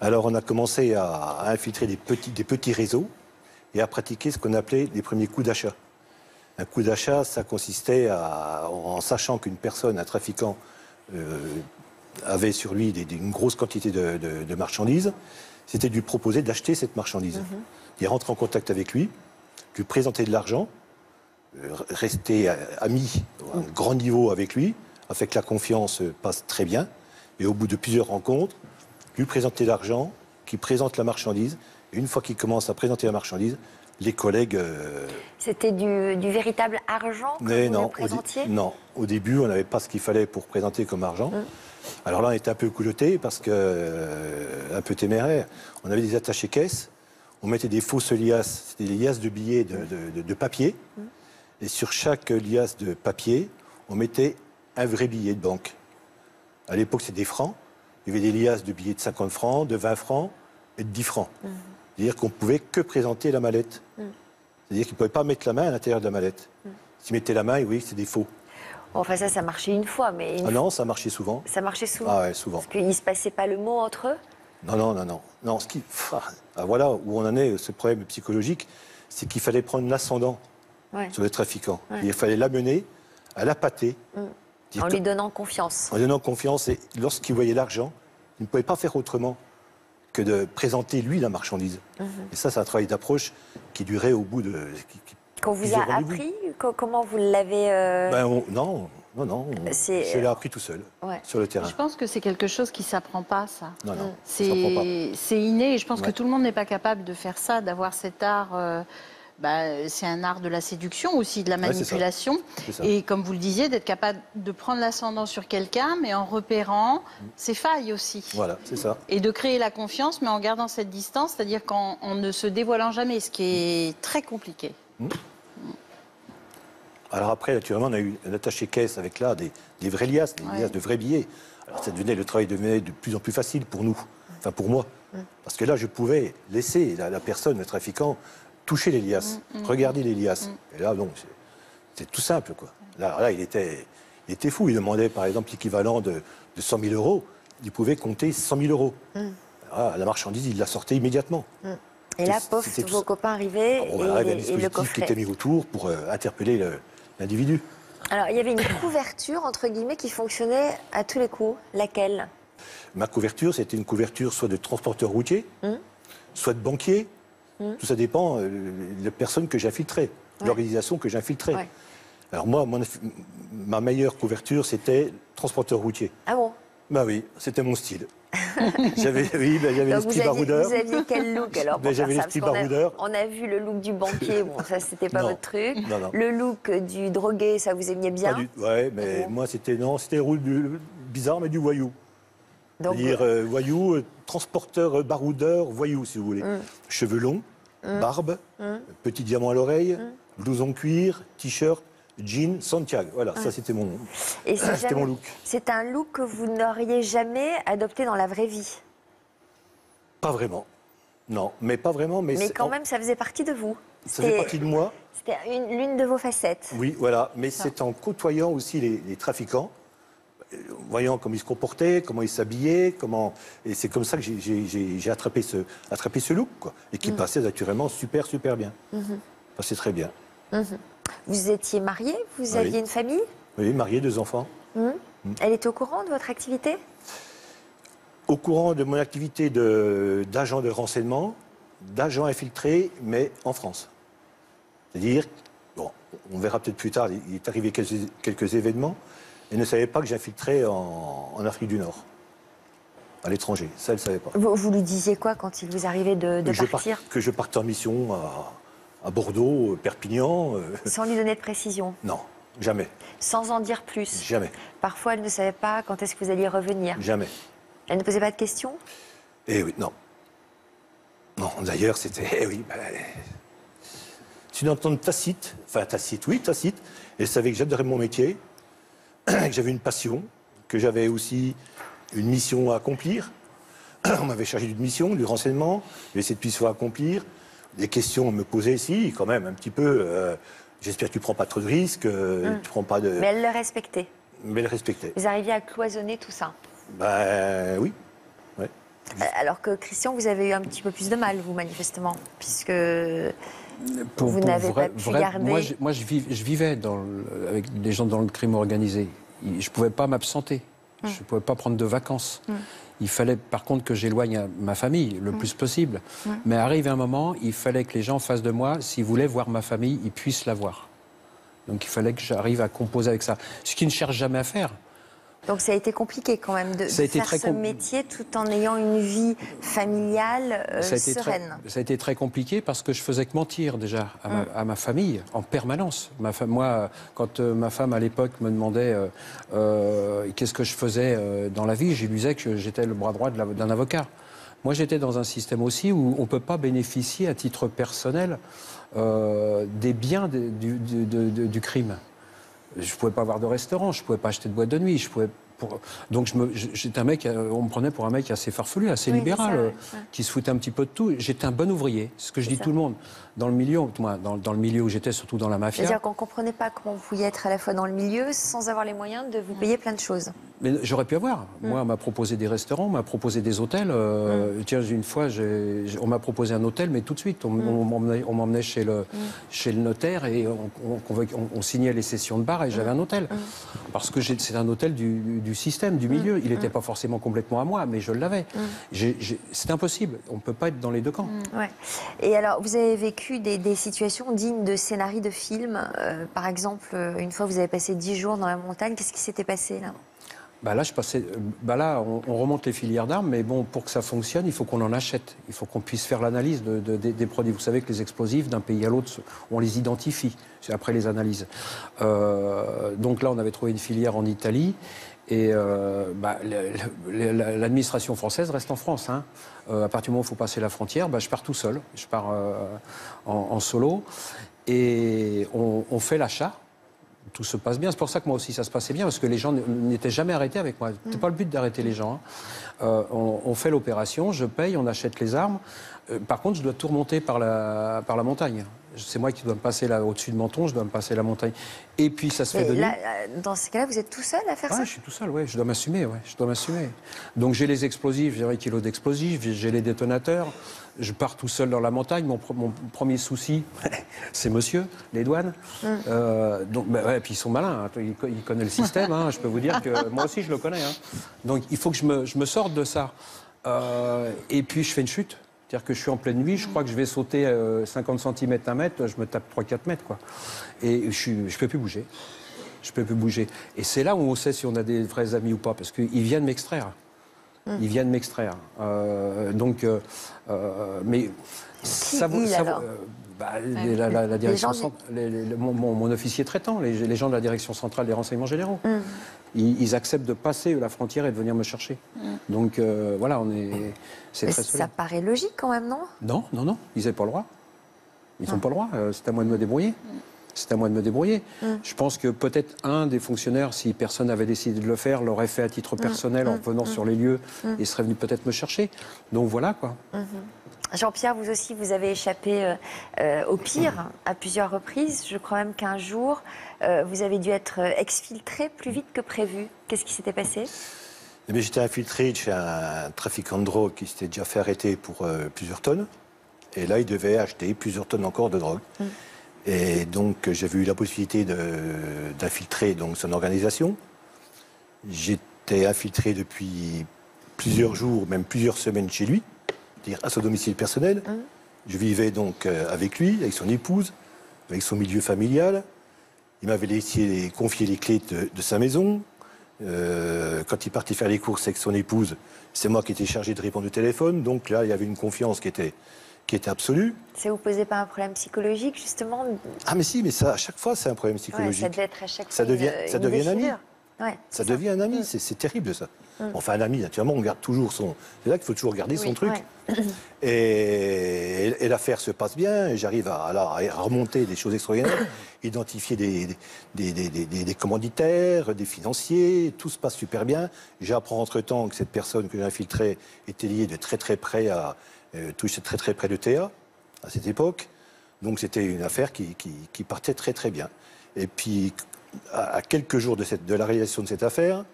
Alors on a commencé à infiltrer des petits réseaux et à pratiquer ce qu'on appelait les premiers coups d'achat. Un coup d'achat, ça consistait en sachant qu'une personne, un trafiquant, avait sur lui une grosse quantité de marchandises, c'était de lui proposer d'acheter cette marchandise. Il rentrer en contact avec lui, lui présenter de l'argent, rester ami à un grand niveau avec lui, afin que la confiance passe très bien. Et au bout de plusieurs rencontres, lui présenter l'argent, qui présente la marchandise. Et une fois qu'il commence à présenter la marchandise, les collègues... C'était du véritable argent que vous présentiez? Non, au début, on n'avait pas ce qu'il fallait pour présenter comme argent. Alors là, on était un peu culottés, parce que un peu téméraire. On avait des attachés-caisses, on mettait des fausses liasses, c'était des liasses de billets de papier. Et sur chaque liasse de papier, on mettait un vrai billet de banque. À l'époque, c'était des francs. Il y avait des liasses de billets de 50 francs, de 20 francs et de 10 francs. C'est-à-dire qu'on ne pouvait que présenter la mallette. C'est-à-dire qu'il ne pouvait pas mettre la main à l'intérieur de la mallette. S'il mettait la main, il voyait que c'était des faux. Enfin, ça marchait une fois, mais... Non, ça marchait souvent. Ça marchait souvent? Ah ouais, souvent. Parce qu'il ne se passait pas le mot entre eux? Non, voilà où on en est, ce problème psychologique, c'est qu'il fallait prendre l'ascendant sur le trafiquant. Il fallait l'amener à l'appâter. En lui donnant confiance. En lui donnant confiance. Et lorsqu'il voyait l'argent, il ne pouvait pas faire autrement que de présenter, lui, la marchandise. Et ça, c'est un travail d'approche qui durait au bout de... Qu'on vous a appris? Comment vous l'avez... Non. Je l'ai appris tout seul, sur le terrain. Je pense que c'est quelque chose qui ne s'apprend pas, ça. Non, c'est inné. Et je pense que tout le monde n'est pas capable de faire ça, d'avoir cet art... c'est un art de la séduction aussi, de la manipulation. C'est ça. Et comme vous le disiez, d'être capable de prendre l'ascendant sur quelqu'un, mais en repérant ses failles aussi. Voilà, c'est ça. Et de créer la confiance, mais en gardant cette distance, c'est-à-dire qu'en ne se dévoilant jamais, ce qui est très compliqué. Alors après, naturellement, on a eu un attaché-caisse avec là des vraies liasses, des liasses de vrais billets. Alors le travail devenait de plus en plus facile pour nous, enfin pour moi. Parce que là, je pouvais laisser la personne, le trafiquant, toucher les liasses, regarder les liasses. Et là, donc, c'est tout simple, quoi. Là, il était fou. Il demandait, par exemple, l'équivalent de 100 000 euros. Il pouvait compter 100 000 euros. Alors, la marchandise, il la sortait immédiatement. Et là, pof, vos copains arrivaient il y avait un et le dispositif coffret. qui était mis autour pour interpeller l'individu. Alors, il y avait une couverture, entre guillemets, qui fonctionnait à tous les coups. Laquelle? Ma couverture, c'était une couverture soit de transporteur routier, soit de banquier. Tout ça dépend de la personne que j'infiltrais, l'organisation que j'infiltrais. Ouais. Alors moi, ma meilleure couverture, c'était transporteur routier. Ah bon? Bah oui, c'était mon style. J'avais l'esprit baroudeur. Vous aviez quel look alors pour J'avais faire ça? l'esprit Parce qu'on baroudeur. On a vu le look du banquier, bon ça c'était pas Non. votre truc. Non. Le look du drogué, ça vous aimiez bien? Ouais, mais moi c'était le rôle bizarre, mais du voyou. Donc, C'est-à-dire voyou, transporteur, baroudeur, voyou si vous voulez. Cheveux longs, barbe, petit diamant à l'oreille, blouson cuir, t-shirt, jean, Santiago. Voilà, ça c'était mon look. C'est un look que vous n'auriez jamais adopté dans la vraie vie? Pas vraiment. Non, mais pas vraiment. Mais quand même, ça faisait partie de vous. Ça fait partie de moi. C'était l'une de vos facettes. Oui, voilà. Mais c'est en côtoyant aussi les trafiquants, voyant comment ils se comportaient, comment ils s'habillaient, et c'est comme ça que j'ai attrapé ce look, quoi. Et qui passait naturellement super bien. Passait très bien. Vous étiez marié? Vous aviez une famille? Oui, marié, 2 enfants. Elle était au courant de votre activité? Au courant de mon activité d'agent de renseignement, d'agent infiltré, mais en France. C'est-à-dire, bon, on verra peut-être plus tard, il est arrivé quelques événements, et ne savait pas que j'infiltrais en Afrique du Nord, à l'étranger. Ça, elle ne savait pas. Vous lui disiez quoi quand il vous arrivait de partir? Que je partais en mission à Bordeaux, Perpignan. Sans lui donner de précision? Non, jamais. Sans en dire plus? Jamais. Parfois, elle ne savait pas quand est-ce que vous alliez revenir? Jamais. Elle ne posait pas de questions? Eh oui, non. Non, d'ailleurs, c'était... oui, c'est une entente tacite. Enfin, tacite, oui, tacite. Elle savait que j'adorais mon métier, que j'avais une passion, que j'avais aussi une mission à accomplir. On m'avait chargé d'une mission, du renseignement. J'ai cette mission à accomplir. Des questions me posaient ici, quand même, un petit peu. J'espère que tu ne prends pas trop de risques. Tu prends pas de... Mais elle le respectait. Mais elle respectait. Vous arriviez à cloisonner tout ça? Oui. Ouais. Alors que Christian, vous avez eu un petit peu plus de mal, vous, manifestement, puisque vous n'avez pas pu garder... Moi, je vivais avec des gens dans le crime organisé. Je ne pouvais pas m'absenter. Je ne pouvais pas prendre de vacances. Il fallait, par contre, que j'éloigne ma famille le plus possible. Mais arrive un moment, il fallait que les gens en face de moi, s'ils voulaient voir ma famille, ils puissent la voir. Donc il fallait que j'arrive à composer avec ça. Ce qu'ils ne cherchent jamais à faire. Donc ça a été compliqué quand même de faire ce métier tout en ayant une vie familiale sereine. Ça a été très compliqué parce que je faisais que mentir déjà à ma famille en permanence. Moi, quand ma femme à l'époque me demandait qu'est-ce que je faisais dans la vie, je lui disais que j'étais le bras droit d'un avocat. Moi, j'étais dans un système aussi où on ne peut pas bénéficier à titre personnel des biens du crime. Je ne pouvais pas avoir de restaurant, je ne pouvais pas acheter de boîte de nuit. Donc j'étais un mec, on me prenait pour un mec assez farfelu, assez libéral, qui se foutait un petit peu de tout. J'étais un bon ouvrier, ce que je dis tout le monde. Dans le milieu, moi, dans le milieu où j'étais, surtout dans la mafia. C'est-à-dire qu'on ne comprenait pas comment vous pouviez être à la fois dans le milieu sans avoir les moyens de vous payer plein de choses. Mais j'aurais pu avoir. Moi, on m'a proposé des restaurants, on m'a proposé des hôtels. Tiens, une fois, on m'a proposé un hôtel, mais tout de suite, on m'emmenait chez le notaire et on signait les sessions de bar et j'avais un hôtel. Parce que c'est un hôtel du système, du milieu. Il n'était pas forcément complètement à moi, mais je l'avais. C'est impossible. On ne peut pas être dans les deux camps. Ouais. Et alors, vous avez vécu des situations dignes de scénarii de films. Par exemple, une fois, vous avez passé 10 jours dans la montagne. Qu'est-ce qui s'était passé là ? Là, on remonte les filières d'armes, mais bon, pour que ça fonctionne, il faut qu'on en achète. Il faut qu'on puisse faire l'analyse des produits. Vous savez que les explosifs, d'un pays à l'autre, on les identifie après les analyses. Donc là, on avait trouvé une filière en Italie. Et l'administration française reste en France. Hein. À partir du moment où il faut passer la frontière, je pars tout seul. Je pars en solo. Et on fait l'achat. Tout se passe bien. C'est pour ça que moi aussi, ça se passait bien, parce que les gens n'étaient jamais arrêtés avec moi. C'était pas le but d'arrêter les gens. Hein. On fait l'opération, je paye, on achète les armes. Par contre, je dois tout remonter par la montagne. C'est moi qui dois me passer là au-dessus de Menton, je dois me passer la montagne. Et puis ça se fait de nuit. Dans ces cas-là, vous êtes tout seul à faire ça ? Je suis tout seul, je dois m'assumer, Donc j'ai les explosifs, j'ai 1 kilo d'explosifs, j'ai les détonateurs. Je pars tout seul dans la montagne. Mon premier souci, c'est monsieur, les douanes. Et puis ils sont malins, hein. Ils connaissent le système. Hein. Je peux vous dire que moi aussi, je le connais. Hein. Donc il faut que je me sorte de ça. Et puis je fais une chute. C'est-à-dire que je suis en pleine nuit, je crois que je vais sauter 50 cm, 1 mètre, je me tape 3-4 mètres. Quoi. Et je ne peux plus bouger. Je peux plus bouger. Et c'est là où on sait si on a des vrais amis ou pas, parce qu'ils viennent m'extraire. Ils viennent m'extraire. Mais ça vous... La direction mon officier traitant, les gens de la direction centrale des renseignements généraux. Ils acceptent de passer la frontière et de venir me chercher. Donc voilà, c'est très solide. Ça paraît logique quand même, non ? Non, ils n'avaient pas le droit. Ils n'ont pas le droit. C'est à moi de me débrouiller. Je pense que peut-être un des fonctionnaires, si personne n'avait décidé de le faire, l'aurait fait à titre personnel en venant sur les lieux et serait venu peut-être me chercher. Donc voilà, quoi. Jean-Pierre, vous aussi, vous avez échappé au pire à plusieurs reprises. Je crois même qu'un jour, vous avez dû être exfiltré plus vite que prévu. Qu'est-ce qui s'était passé ? J'étais infiltré chez un trafiquant de drogue qui s'était déjà fait arrêter pour plusieurs tonnes. Et là, il devait acheter plusieurs tonnes encore de drogue. Et donc, j'avais eu la possibilité d'infiltrer son organisation. J'étais infiltré depuis plusieurs jours, même plusieurs semaines chez lui, c'est-à-dire à son domicile personnel. Je vivais donc avec lui, avec son épouse, avec son milieu familial. Il m'avait confié les clés de sa maison. Quand il partait faire les courses avec son épouse, c'est moi qui étais chargé de répondre au téléphone. Donc là, il y avait une confiance qui était absolue. Ça vous posait pas un problème psychologique, justement ? Ah mais si, mais ça, à chaque fois, c'est un problème psychologique. Ça devait être à chaque fois ça devient un ami. Ouais, Ça devient un ami, c'est terrible ça. Enfin, un ami, naturellement, on garde toujours son... C'est là qu'il faut toujours garder son truc. ouais. Et l'affaire se passe bien, et j'arrive à remonter des choses extraordinaires, identifier des commanditaires, des financiers, tout se passe super bien. J'apprends entre-temps que cette personne que j'ai infiltrée était liée de très très près touchait très très près de Théa, à cette époque. Donc c'était une affaire qui partait très très bien. Et puis, à quelques jours de la réalisation de cette affaire,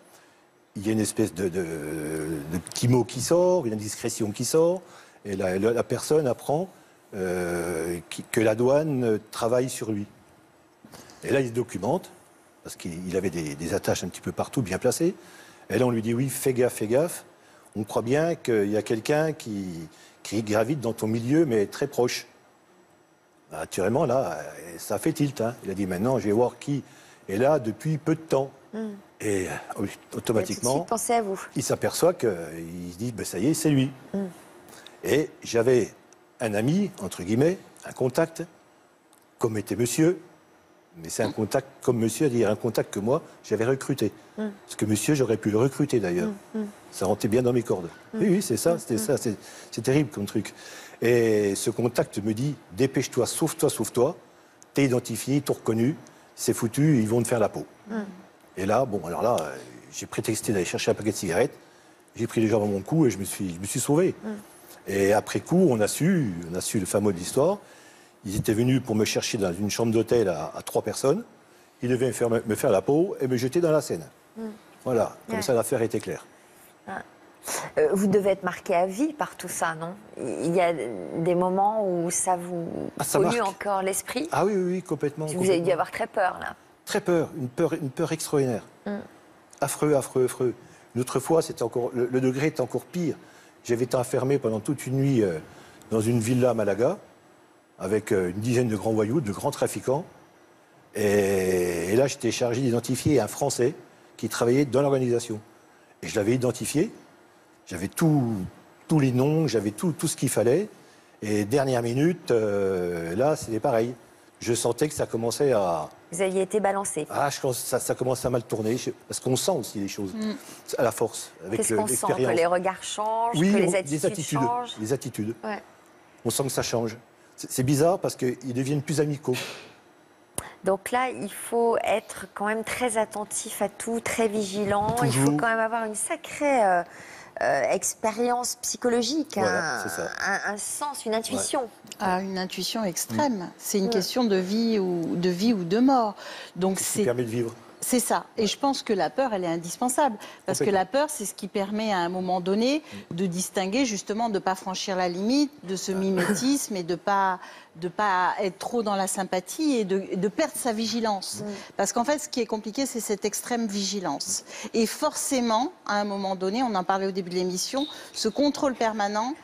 il y a une espèce de petit mot qui sort, une indiscrétion qui sort, et la personne apprend que la douane travaille sur lui. Et là, il se documente, parce qu'il avait des attaches un petit peu partout, bien placées. Et là, on lui dit, oui, fais gaffe, on croit bien qu'il y a quelqu'un qui gravite dans ton milieu, mais très proche. Bah, naturellement, là, ça fait tilt. Hein. Il a dit, maintenant, je vais voir qui est là depuis peu de temps. Et automatiquement, Pensez à vous. il s'aperçoit qu'il se dit, ben, ça y est, c'est lui. Et j'avais un ami, entre guillemets, un contact, comme était monsieur, mais c'est un contact comme monsieur, c'est-à-dire un contact que moi, j'avais recruté. Parce que monsieur, j'aurais pu le recruter d'ailleurs. Ça rentrait bien dans mes cordes. Oui, c'est ça, c'était ça, c'est terrible comme truc. Et ce contact me dit, dépêche-toi, sauve-toi, t'es identifié, t'es reconnu, c'est foutu, ils vont te faire la peau. Et là, bon, alors là, j'ai prétexté d'aller chercher un paquet de cigarettes, j'ai pris les jambes à mon cou et je me suis sauvé. Et après coup, on a su le fameux de l'histoire. Ils étaient venus pour me chercher dans une chambre d'hôtel à 3 personnes. Ils devaient me faire la peau et me jeter dans la Seine. Voilà, comme ça l'affaire était claire. Vous devez être marqué à vie par tout ça, non? Il y a des moments où ça vous pollue encore l'esprit? Ah oui, complètement. Vous avez dû avoir très peur, là. Très peur, une peur extraordinaire. Affreux. Une autre fois, c'était encore, le degré était encore pire. J'avais été enfermé pendant toute une nuit dans une villa à Malaga, avec une dizaine de grands voyous, de grands trafiquants. Et là, j'étais chargé d'identifier un Français qui travaillait dans l'organisation. Et je l'avais identifié. J'avais tous les noms, j'avais tout ce qu'il fallait. Et dernière minute, là, c'était pareil. Je sentais que ça commençait à... Vous aviez été balancé. Ah, je pense que ça commençait à mal tourner, parce qu'on sent aussi les choses, à la force, avec Qu'est-ce qu'on sent? Que les regards changent, oui, que les attitudes changent? Les attitudes. Ouais. On sent que ça change. C'est bizarre parce qu'ils deviennent plus amicaux. Donc là, il faut être quand même très attentif à tout, très vigilant. Toujours. Il faut quand même avoir une sacrée expérience psychologique, Voilà, c'est ça. un sens, une intuition. Ah, une intuition extrême. C'est une question de vie ou de mort. Donc Ça permet de vivre. C'est ça. Et je pense que la peur, elle est indispensable. Parce que la peur, c'est ce qui permet à un moment donné de distinguer, justement, de ne pas franchir la limite, de ce mimétisme et de pas être trop dans la sympathie et de perdre sa vigilance. Parce qu'en fait, ce qui est compliqué, c'est cette extrême vigilance. Et forcément, à un moment donné, on en parlait au début de l'émission, ce contrôle permanent,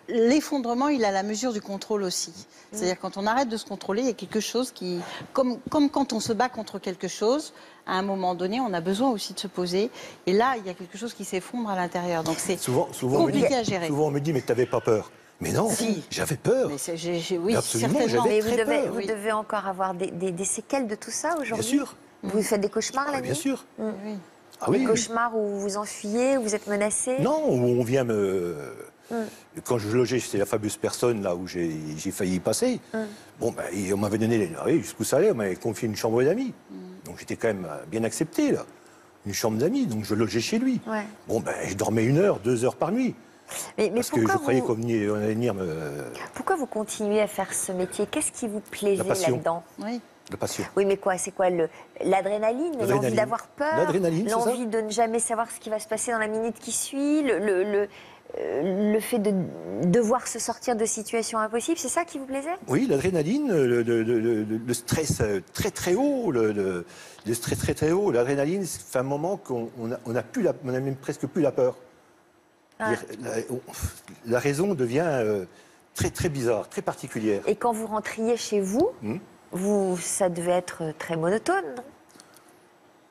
l'effondrement, il a la mesure du contrôle aussi. C'est-à-dire quand on arrête de se contrôler, il y a quelque chose qui... Comme quand on se bat contre quelque chose, à un moment donné, on a besoin aussi de se poser. Et là, il y a quelque chose qui s'effondre à l'intérieur. Donc c'est compliqué à gérer. Souvent, on me dit, mais tu n'avais pas peur. Mais non, si. J'avais peur. Mais oui, absolument, certainement. j'avais Mais très vous peur. devez encore avoir des séquelles de tout ça aujourd'hui? Bien sûr. Vous faites des cauchemars la nuit? Bien sûr. Oui. Ah Des oui. cauchemars où vous vous enfuyez, où vous êtes menacé? Non, où on vient me... Quand je logeais, c'était la fameuse personne là où j'ai failli y passer. Bon, ben, on m'avait donné... Oui, jusqu'où ça allait, on m'avait confié une chambre d'amis. Donc j'étais quand même bien accepté, là. Une chambre d'amis, donc je logeais chez lui. Ouais. Bon, ben, je dormais 1 heure, 2 heures par nuit. Mais Parce que je croyais qu'on allait venir me... Pourquoi vous continuez à faire ce métier? Qu'est-ce qui vous plaisait là-dedans? Oui. La passion. Oui, mais quoi? C'est quoi? L'adrénaline? L'envie d'avoir peur? L'adrénaline, c'est ça. L'envie de ne jamais savoir ce qui va se passer dans la minute qui suit? Le fait de devoir se sortir de situations impossibles, c'est ça qui vous plaisait? Oui, l'adrénaline, le stress très très haut, le stress très très haut. L'adrénaline, c'est un moment qu'on n'a même presque plus la peur. Ah. La raison devient très très bizarre, très particulière. Et quand vous rentriez chez vous, ça devait être très monotone, non?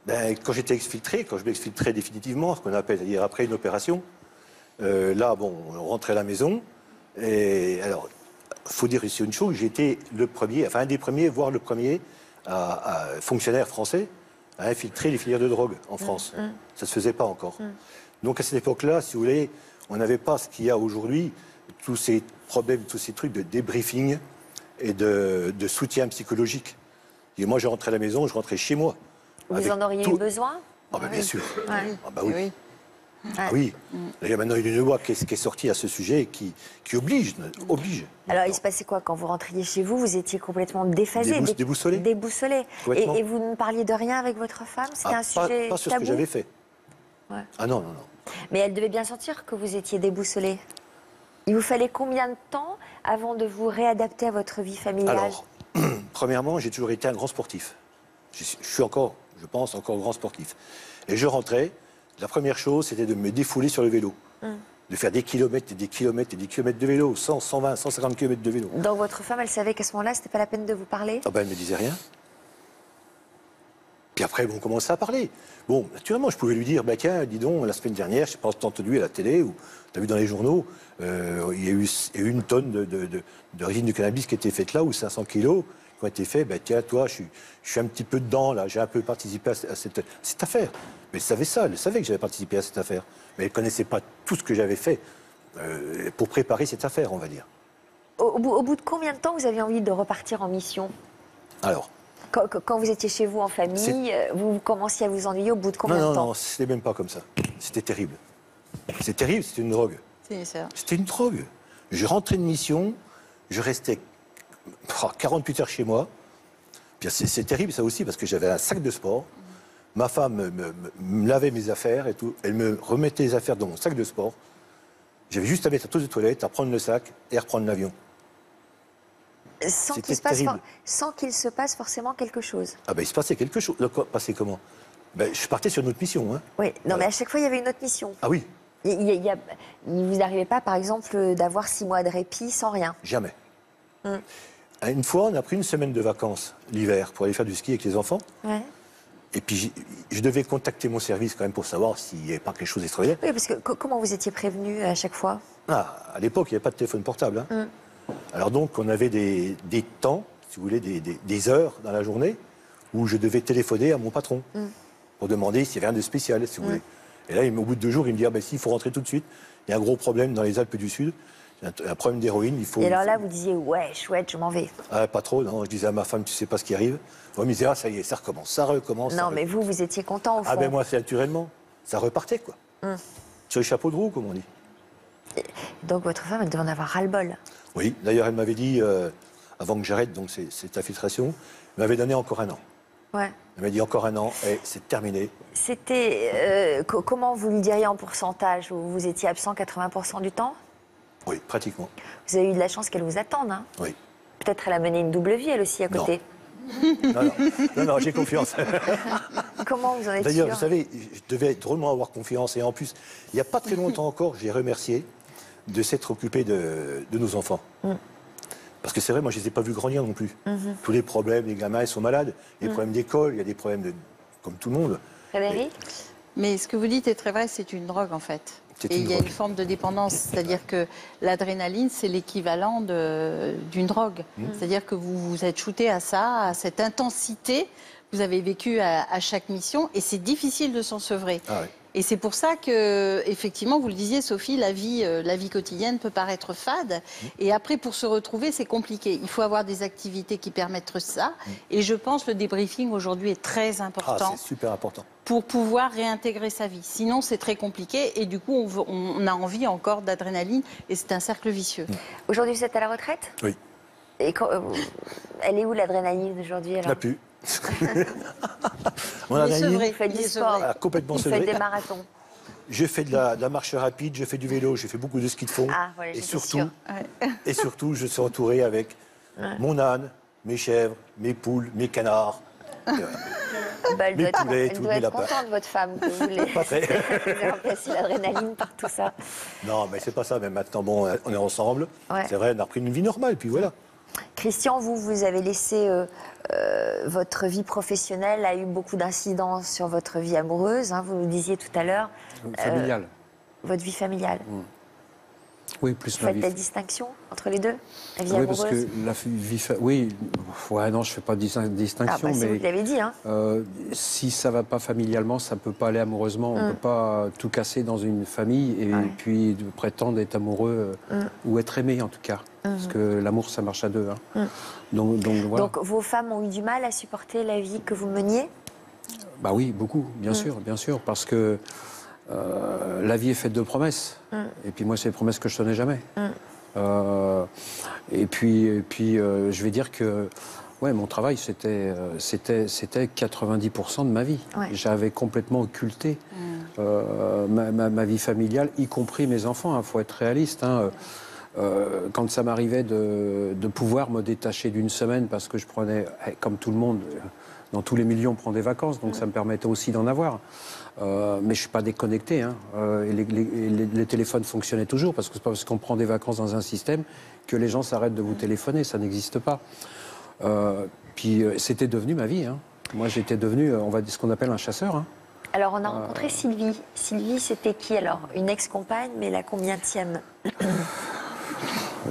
Ben, quand j'étais exfiltré, quand je m'exfiltrais définitivement, ce qu'on appelle, c'est-à-dire après une opération, là, bon, on rentrait à la maison. Et alors, il faut dire ici une chose, j'étais le premier, enfin un des premiers, voire le premier fonctionnaire français à infiltrer les filières de drogue en France. Ça ne se faisait pas encore. Donc à cette époque-là, si vous voulez, on n'avait pas ce qu'il y a aujourd'hui, tous ces problèmes, tous ces trucs de débriefing et de soutien psychologique. Et moi, je rentrais à la maison, je rentrais chez moi. Vous en auriez eu besoin? Ah ben, bien sûr. Ouais. Ah bah oui. Oui. Ah oui. Il y a maintenant une loi qui est sortie à ce sujet et qui oblige. Alors, il se passait quoi quand vous rentriez chez vous? Vous étiez complètement déphasé, Déboussolé. déboussolé. Complètement. Et vous ne parliez de rien avec votre femme? C'était un sujet pas sur ce tabou? que j'avais fait. Ouais. Ah non, non, non. Mais elle devait bien sentir que vous étiez déboussolé. Il vous fallait combien de temps avant de vous réadapter à votre vie familiale? Alors, premièrement, j'ai toujours été un grand sportif. Je suis encore, je pense, encore grand sportif. Et je rentrais, la première chose, c'était de me défouler sur le vélo. De faire des kilomètres et des kilomètres et des kilomètres de vélo, 100, 120, 150 kilomètres de vélo. Donc votre femme, elle savait qu'à ce moment-là, c'était pas la peine de vous parler? Ah ben, elle ne me disait rien. Puis après, on commençait à parler. Bon, naturellement, je pouvais lui dire, bah, tiens, dis donc, la semaine dernière, je ne sais pas si tu as entendu à la télé ou tu as vu dans les journaux, il y a eu une tonne de résine de cannabis qui a été faite là, ou 500 kilos qui ont été faits. Bah, tiens, toi, je suis un petit peu dedans, là, j'ai un peu participé à cette affaire. Mais elle savait ça, elle savait que j'avais participé à cette affaire. Mais elle ne connaissait pas tout ce que j'avais fait pour préparer cette affaire, on va dire. Au bout de combien de temps vous aviez envie de repartir en mission? Alors, quand vous étiez chez vous en famille, vous commenciez à vous ennuyer au bout de combien de temps? Non, c'était même pas comme ça. C'était terrible. C'est terrible, c'était une drogue. C'était une drogue. Je rentrais de mission, je restais 48 heures chez moi. Puis c'est terrible ça aussi parce que j'avais un sac de sport. Ma femme me lavait mes affaires et tout. Elle me remettait les affaires dans mon sac de sport. J'avais juste à mettre la trousse de toilette, à prendre le sac et à reprendre l'avion. Sans qu'il se passe forcément quelque chose. Ah ben il se passait quelque chose. Passait comment? Ben, je partais sur une autre mission. Hein. Oui, non mais à chaque fois il y avait une autre mission. Ah oui. Il vous n'arrivait pas par exemple d'avoir 6 mois de répit sans rien? Jamais. Une fois, on a pris une semaine de vacances l'hiver pour aller faire du ski avec les enfants. Ouais. Et puis je devais contacter mon service quand même pour savoir s'il n'y avait pas quelque chose d'extraordinaire. Oui, parce que comment vous étiez prévenu à chaque fois? À l'époque, il n'y avait pas de téléphone portable. Hein. Alors donc, on avait des temps, si vous voulez, des heures dans la journée où je devais téléphoner à mon patron pour demander s'il y avait rien de spécial, si vous voulez. Et là, au bout de 2 jours, il me dit, ah ben si, il faut rentrer tout de suite. Il y a un gros problème dans les Alpes du Sud. Il y a un problème d'héroïne, il faut... Et alors là, vous disiez, ouais, chouette, je m'en vais. Ah, pas trop, non. Je disais à ma femme, tu sais pas ce qui arrive. Moi, je me disais, ah, ça y est, ça recommence, ça recommence. Non, mais vous étiez content au fond. Ah ben moi, c'est naturellement. Ça repartait, quoi. Sur le chapeau de roue, comme on dit. Donc votre femme, elle devait en avoir ras-le-bol. Oui, d'ailleurs, elle m'avait dit, avant que j'arrête donc cette infiltration, elle m'avait donné encore 1 an. Ouais. Elle m'a dit encore 1 an et c'est terminé. C'était... comment vous le diriez en pourcentage? Vous étiez absent 80% du temps? Oui, pratiquement. Vous avez eu de la chance qu'elle vous attende, hein? Oui. Peut-être elle a mené une double vie, elle aussi, à côté. Non, j'ai confiance. Comment vous en êtes sûr? D'ailleurs, vous savez, je devais drôlement avoir confiance. Et en plus, il n'y a pas très longtemps encore, j'ai remercié de s'être occupé de nos enfants. Parce que c'est vrai, moi, je ne les ai pas vus grandir non plus. Tous les problèmes, les gamins, ils sont malades. Les problèmes d'école, il y a des problèmes comme tout le monde. Frédéric? Mais ce que vous dites est très vrai, c'est une drogue en fait. Et il y a une forme de dépendance, c'est-à-dire que l'adrénaline, c'est l'équivalent d'une drogue. C'est-à-dire que vous êtes shooté à ça, à cette intensité que vous avez vécue à chaque mission, et c'est difficile de s'en sevrer. Ah ouais. Et c'est pour ça que, effectivement, vous le disiez, Sophie, la vie quotidienne peut paraître fade. Et après, pour se retrouver, c'est compliqué. Il faut avoir des activités qui permettent ça. Et je pense que le débriefing aujourd'hui est très important. Ah, c'est super important. Pour pouvoir réintégrer sa vie. Sinon, c'est très compliqué. Et du coup, on a envie encore d'adrénaline. Et c'est un cercle vicieux. Aujourd'hui, vous êtes à la retraite? Oui. Et elle est où l'adrénaline aujourd'hui? Il n'y en a plus. Il est sevré. Vous faites du sport, complètement vous sevré. faites des marathons. Je fais de la marche rapide, je fais du vélo, je fais beaucoup de ski de fond. Ah, voilà, et j'étais surtout, je suis entouré avec mon âne, mes chèvres, mes poules, mes canards. Elle mes poulets, doit tous mes être lapins. contente, votre femme, que vous Pas très. avez remplacé l'adrénaline par tout ça. Non, mais c'est pas ça. Mais maintenant, bon, on est ensemble. Ouais. C'est vrai, on a repris une vie normale, puis voilà. Christian, vous avez laissé votre vie professionnelle a eu beaucoup d'incidences sur votre vie amoureuse, hein, vous le disiez tout à l'heure. Familiale. Votre vie familiale. Oui, plus Vous ma faites vie. la distinction entre les deux? La vie Oui, amoureuse? parce que la vie... Oui, ouais, non, je ne fais pas de Ah, distinction, bah, c'est vous mais qui l'avez dit, hein. si ça ne va pas familialement, ça ne peut pas aller amoureusement. On ne peut pas tout casser dans une famille et puis de prétendre être amoureux ou être aimé, en tout cas. Parce que l'amour, ça marche à deux. Hein. Donc, voilà. Donc vos femmes ont eu du mal à supporter la vie que vous meniez? Bah oui, beaucoup, bien sûr, parce que la vie est faite de promesses. Et puis moi, c'est les promesses que je tenais jamais. Et puis je vais dire que ouais, mon travail, c'était 90% de ma vie. Ouais. J'avais complètement occulté ma vie familiale, y compris mes enfants. Il faut être réaliste. Hein. Quand ça m'arrivait de pouvoir me détacher d'une semaine, parce que je prenais, comme tout le monde, dans tous les milieux, on prend des vacances, donc ça me permettait aussi d'en avoir. Mais je ne suis pas déconnecté. Hein. Et les téléphones fonctionnaient toujours, parce que ce n'est pas parce qu'on prend des vacances dans un système que les gens s'arrêtent de vous téléphoner. Ça n'existe pas. Puis c'était devenu ma vie. Hein. Moi, j'étais devenu, on va dire, ce qu'on appelle un chasseur. Hein. Alors on a rencontré Sylvie. Sylvie, c'était qui alors? Une ex-compagne, mais la combientième?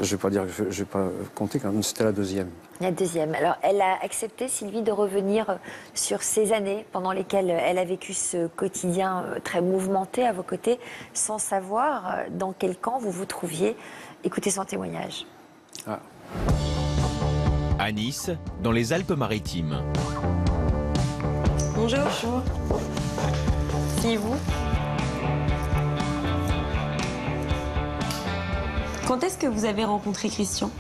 Je vais pas dire, je vais pas compter quand même. C'était la deuxième. La deuxième. Alors, elle a accepté, Sylvie, de revenir sur ces années pendant lesquelles elle a vécu ce quotidien très mouvementé à vos côtés, sans savoir dans quel camp vous vous trouviez. Écoutez son témoignage. Ah. À Nice, dans les Alpes-Maritimes. Bonjour. C'est vous? Quand est-ce que vous avez rencontré Christian?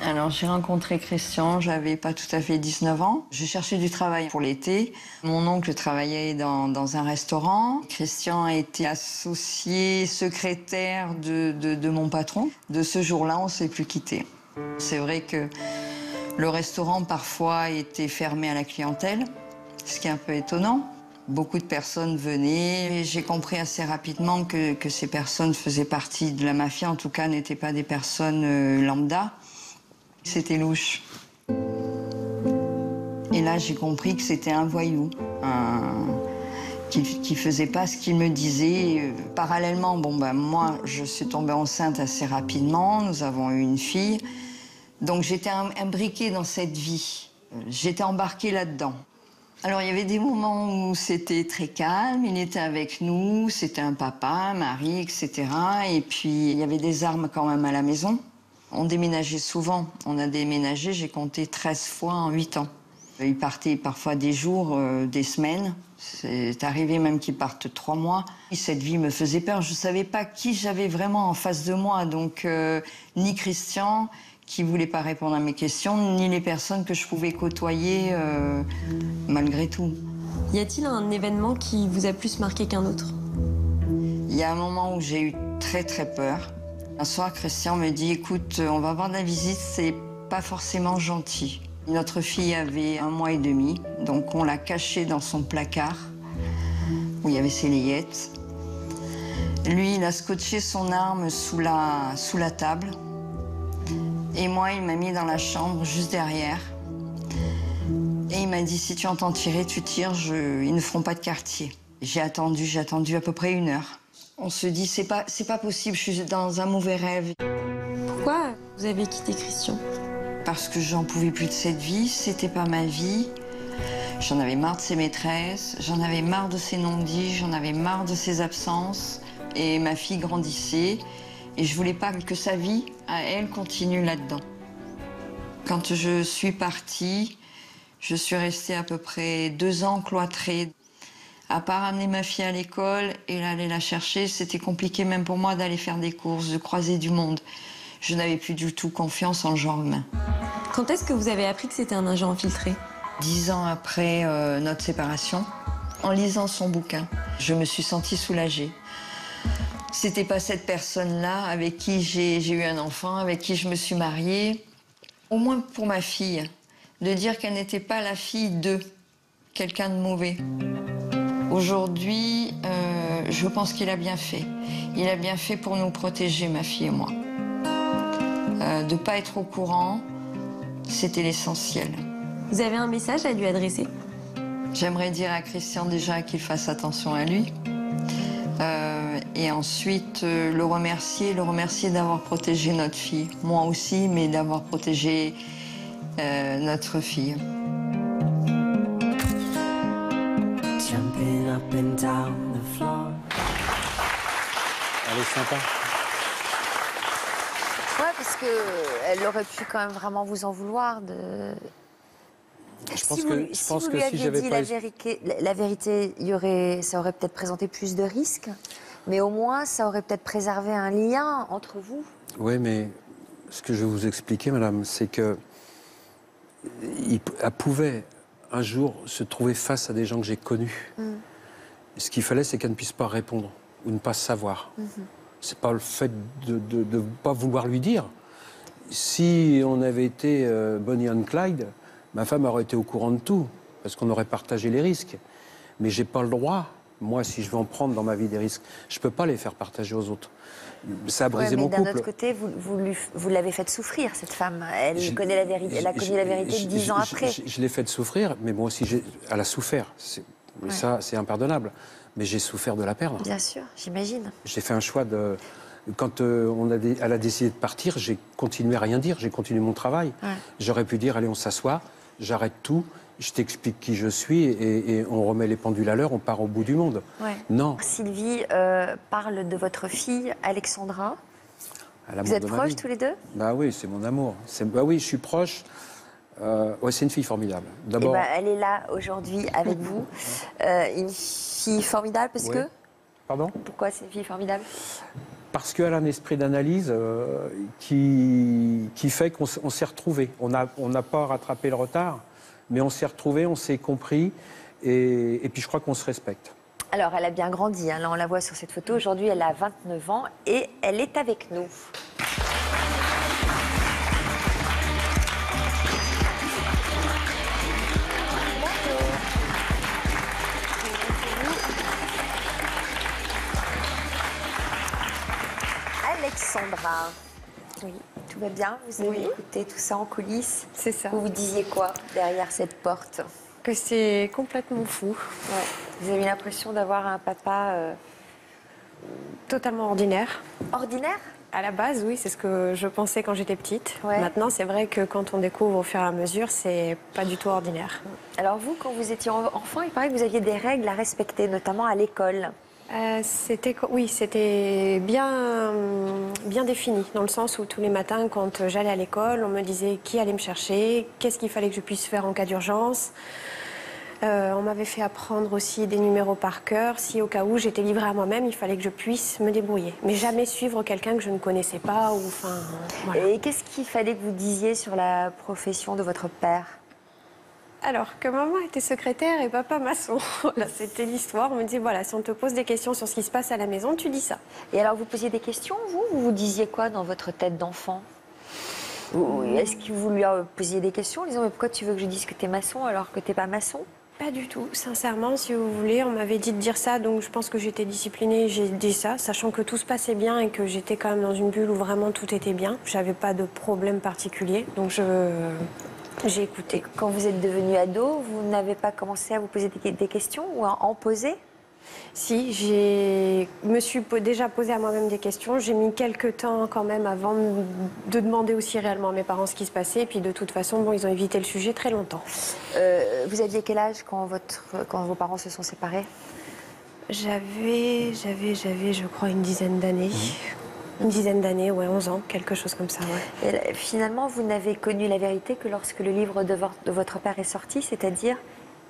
Alors, j'ai rencontré Christian, j'avais pas tout à fait 19 ans. Je cherchais du travail pour l'été. Mon oncle travaillait dans un restaurant. Christian a été associé secrétaire de mon patron. De ce jour-là, on s'est plus quittés. C'est vrai que le restaurant, parfois, était fermé à la clientèle, ce qui est un peu étonnant. Beaucoup de personnes venaient et j'ai compris assez rapidement que ces personnes faisaient partie de la mafia, en tout cas n'étaient pas des personnes lambda. C'était louche. Et là, j'ai compris que c'était un voyou, qui faisait pas ce qu'il me disait. Parallèlement, moi, je suis tombée enceinte assez rapidement, nous avons eu une fille. Donc j'étais imbriquée dans cette vie, j'étais embarquée là-dedans. Alors, il y avait des moments où c'était très calme, il était avec nous, c'était un papa, un mari, etc. Et puis, il y avait des armes quand même à la maison. On déménageait souvent. On a déménagé, j'ai compté 13 fois en 8 ans. Il partait parfois des jours, des semaines. C'est arrivé même qu'il parte 3 mois. Cette vie me faisait peur. Je ne savais pas qui j'avais vraiment en face de moi. Donc, ni Christian, qui ne voulait pas répondre à mes questions, ni les personnes que je pouvais côtoyer malgré tout. Y a-t-il un événement qui vous a plus marqué qu'un autre? Il y a un moment où j'ai eu très très peur. Un soir, Christian me dit « Écoute, on va avoir de la visite, c'est pas forcément gentil. » Notre fille avait 1 mois et demi, donc on l'a cachée dans son placard, où il y avait ses layettes. Lui, il a scotché son arme sous la table. Et moi, il m'a mis dans la chambre, juste derrière. Et il m'a dit, si tu entends tirer, tu tires, ils ne feront pas de quartier. J'ai attendu à peu près 1 heure. On se dit, c'est pas possible, je suis dans un mauvais rêve. Pourquoi vous avez quitté Christian? Parce que j'en pouvais plus de cette vie, c'était pas ma vie. J'en avais marre de ses maîtresses, j'en avais marre de ses non-dits, j'en avais marre de ses absences. Et ma fille grandissait. Et je voulais pas que sa vie, à elle, continue là-dedans. Quand je suis partie, je suis restée à peu près 2 ans cloîtrée. À part amener ma fille à l'école et aller la chercher, c'était compliqué même pour moi d'aller faire des courses, de croiser du monde. Je n'avais plus du tout confiance en le genre humain. Quand est-ce que vous avez appris que c'était un agent infiltré? 10 ans après notre séparation, en lisant son bouquin, je me suis sentie soulagée. C'était pas cette personne-là avec qui j'ai eu un enfant, avec qui je me suis mariée. Au moins pour ma fille, de dire qu'elle n'était pas la fille de quelqu'un de mauvais. Aujourd'hui, je pense qu'il a bien fait. Il a bien fait pour nous protéger, ma fille et moi. De ne pas être au courant, c'était l'essentiel. Vous avez un message à lui adresser? J'aimerais dire à Christian déjà qu'il fasse attention à lui. Et ensuite, le remercier d'avoir protégé notre fille. Moi aussi, mais d'avoir protégé notre fille. Jumping up and down the floor. Elle est sympa. Ouais, parce qu'elle aurait pu quand même vraiment vous en vouloir de... Je pense si que vous si lui aviez j'avais dit pas... la vérité, ça aurait peut-être présenté plus de risques, mais au moins ça aurait peut-être préservé un lien entre vous. Oui, mais ce que je vais vous expliquer, madame, c'est que elle pouvait un jour se trouver face à des gens que j'ai connus. Ce qu'il fallait, c'est qu'elle ne puisse pas répondre ou ne pas savoir. C'est pas le fait de ne pas vouloir lui dire. Si on avait été Bonnie and Clyde, ma femme aurait été au courant de tout, parce qu'on aurait partagé les risques. Mais j'ai pas le droit, moi, si je veux en prendre dans ma vie des risques, je peux pas les faire partager aux autres. Ça a brisé mon couple. D'un autre côté, vous l'avez fait souffrir, cette femme. Elle connaît la vérité. Elle a connu la vérité 10 ans après. Je l'ai fait souffrir, mais moi aussi, elle a souffert. Mais ça, c'est impardonnable. Mais j'ai souffert de la perdre. Bien sûr, j'imagine. J'ai fait un choix de... Quand elle a décidé de partir, j'ai continué à rien dire. J'ai continué mon travail. Ouais. J'aurais pu dire, allez, on s'assoit, j'arrête tout, je t'explique qui je suis et on remet les pendules à l'heure, on part au bout du monde. Ouais. Non. Sylvie parle de votre fille, Alexandra. Vous êtes proches tous les deux? Bah oui, c'est mon amour. Bah oui, je suis proche. Ouais, c'est une fille formidable. D'abord. Elle est là aujourd'hui avec vous. Une fille formidable parce que... Pardon? Pourquoi c'est une fille formidable? Parce qu'elle a un esprit d'analyse qui fait qu'on s'est retrouvés. On n'a pas rattrapé le retard, mais on s'est retrouvés, on s'est compris, et puis je crois qu'on se respecte. Alors, elle a bien grandi, hein. Là on la voit sur cette photo. Aujourd'hui, elle a 29 ans et elle est avec nous. Alexandra, oui, tout va bien? Vous avez écouté tout ça en coulisses? C'est ça. Vous vous disiez quoi derrière cette porte? Que c'est complètement fou. Ouais. Vous avez l'impression d'avoir un papa... Totalement ordinaire. Ordinaire? À la base, oui, c'est ce que je pensais quand j'étais petite. Ouais. Maintenant, c'est vrai que quand on découvre au fur et à mesure, c'est pas du tout ordinaire. Alors vous, quand vous étiez enfant, il paraît que vous aviez des règles à respecter, notamment à l'école. C'était bien défini, dans le sens où tous les matins, quand j'allais à l'école, on me disait qui allait me chercher, qu'est-ce qu'il fallait que je puisse faire en cas d'urgence. On m'avait fait apprendre aussi des numéros par cœur. Si au cas où j'étais livrée à moi-même, il fallait que je puisse me débrouiller. Mais jamais suivre quelqu'un que je ne connaissais pas. Voilà. Et qu'est-ce qu'il fallait que vous disiez sur la profession de votre père? Alors, que maman était secrétaire et papa maçon. Voilà, c'était l'histoire. On me disait, voilà, si on te pose des questions sur ce qui se passe à la maison, tu dis ça. Et alors, vous posiez des questions, vous disiez quoi dans votre tête d'enfant? Est-ce que vous lui posiez des questions en disant, mais pourquoi tu veux que je dise que tu es maçon alors que tu n'es pas maçon? Pas du tout. Sincèrement, si vous voulez, on m'avait dit de dire ça, donc je pense que j'étais disciplinée, j'ai dit ça, sachant que tout se passait bien et que j'étais quand même dans une bulle où vraiment tout était bien. J'avais pas de problème particulier, donc j'ai écouté. Et quand vous êtes devenu ado, vous n'avez pas commencé à vous poser des questions ou à en poser? Si, je me suis déjà posé à moi-même des questions. J'ai mis quelques temps quand même avant de demander aussi réellement à mes parents ce qui se passait. Et puis de toute façon, bon, ils ont évité le sujet très longtemps. Vous aviez quel âge quand vos parents se sont séparés? J'avais, je crois, une dizaine d'années. Une dizaine d'années, ouais, 11 ans, quelque chose comme ça, ouais. Et finalement, vous n'avez connu la vérité que lorsque le livre de votre père est sorti, c'est-à-dire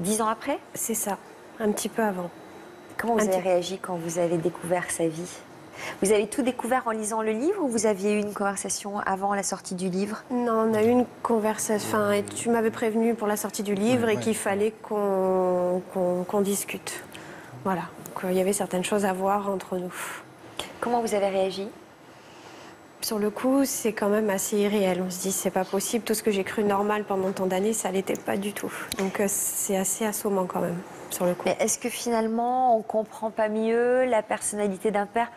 10 ans après? C'est ça, un petit peu avant. Comment vous avez réagi quand vous avez découvert sa vie? Vous avez tout découvert en lisant le livre ou vous aviez eu une conversation avant la sortie du livre? Non, on a eu une conversation. Enfin, et tu m'avais prévenu pour la sortie du livre et qu'il fallait qu'on discute. Voilà. Donc, il y avait certaines choses à voir entre nous. Comment vous avez réagi? Sur le coup, c'est quand même assez irréel. On se dit, c'est pas possible. Tout ce que j'ai cru normal pendant tant d'années, ça l'était pas du tout. Donc, c'est assez assommant quand même, sur le coup. Mais est-ce que finalement, on comprend pas mieux la personnalité d'un père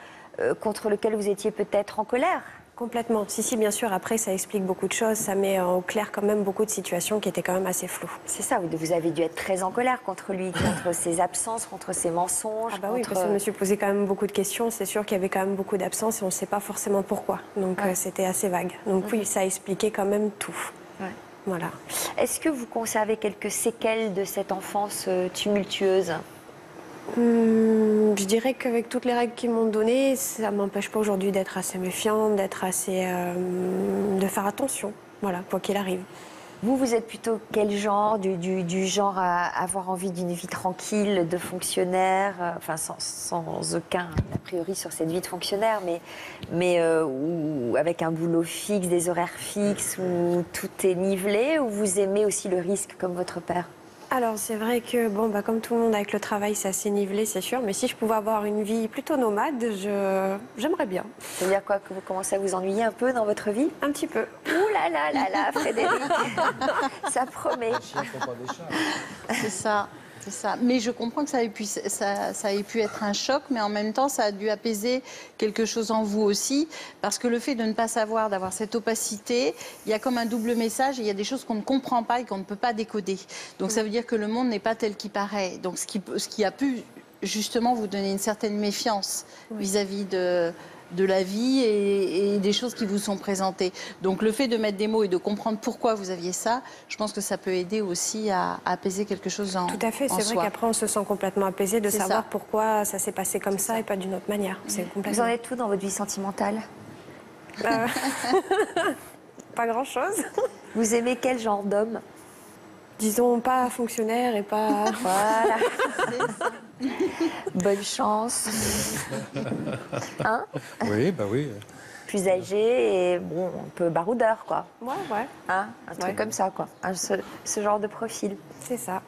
contre lequel vous étiez peut-être en colère? Complètement. Si, bien sûr. Après, ça explique beaucoup de choses. Ça met au clair quand même beaucoup de situations qui étaient quand même assez floues. C'est ça, vous avez dû être très en colère contre lui, contre ses absences, contre ses mensonges. Ah bah oui, parce que je me suis posé quand même beaucoup de questions. C'est sûr qu'il y avait quand même beaucoup d'absences et on ne sait pas forcément pourquoi. Donc c'était assez vague. Donc oui, ça a expliqué quand même tout. Ouais. Voilà. Est-ce que vous conservez quelques séquelles de cette enfance tumultueuse ? Je dirais qu'avec toutes les règles qu'ils m'ont données, ça ne m'empêche pas aujourd'hui d'être assez méfiante, d'être assez... de faire attention, voilà, quoi qu'il arrive. Vous êtes plutôt quel genre, du genre à avoir envie d'une vie tranquille, de fonctionnaire, enfin sans aucun a priori sur cette vie de fonctionnaire, mais ou avec un boulot fixe, des horaires fixes, où tout est nivelé, ou vous aimez aussi le risque comme votre père ? Alors c'est vrai que, bon, comme tout le monde avec le travail, c'est assez nivelé, c'est sûr, mais si je pouvais avoir une vie plutôt nomade, j'aimerais bien. C'est-à-dire quoi, que vous commencez à vous ennuyer un peu dans votre vie ? Un petit peu. Ouh là là là là, Frédéric, ça promet. C'est ça. C'est ça. Mais je comprends que ça ait pu être un choc, mais en même temps, ça a dû apaiser quelque chose en vous aussi, parce que le fait de ne pas savoir, d'avoir cette opacité, il y a comme un double message, et il y a des choses qu'on ne comprend pas et qu'on ne peut pas décoder. Donc ça veut dire que le monde n'est pas tel qu'il paraît. Donc ce qui a pu justement vous donner une certaine méfiance vis-à-vis de la vie et des choses qui vous sont présentées. Donc le fait de mettre des mots et de comprendre pourquoi vous aviez ça, je pense que ça peut aider aussi à apaiser quelque chose en soi. Tout à fait, c'est vrai qu'après on se sent complètement apaisé de savoir pourquoi ça s'est passé comme ça et pas d'une autre manière. Vous en êtes où dans votre vie sentimentale ? Pas grand-chose. Vous aimez quel genre d'homme ? Disons pas fonctionnaire et pas... Voilà. Bonne chance. Hein ? Oui, bah oui. Plus âgé et bon, un peu baroudeur, quoi. Ouais. Hein ? Un truc comme ça, quoi. Ce genre de profil. C'est ça.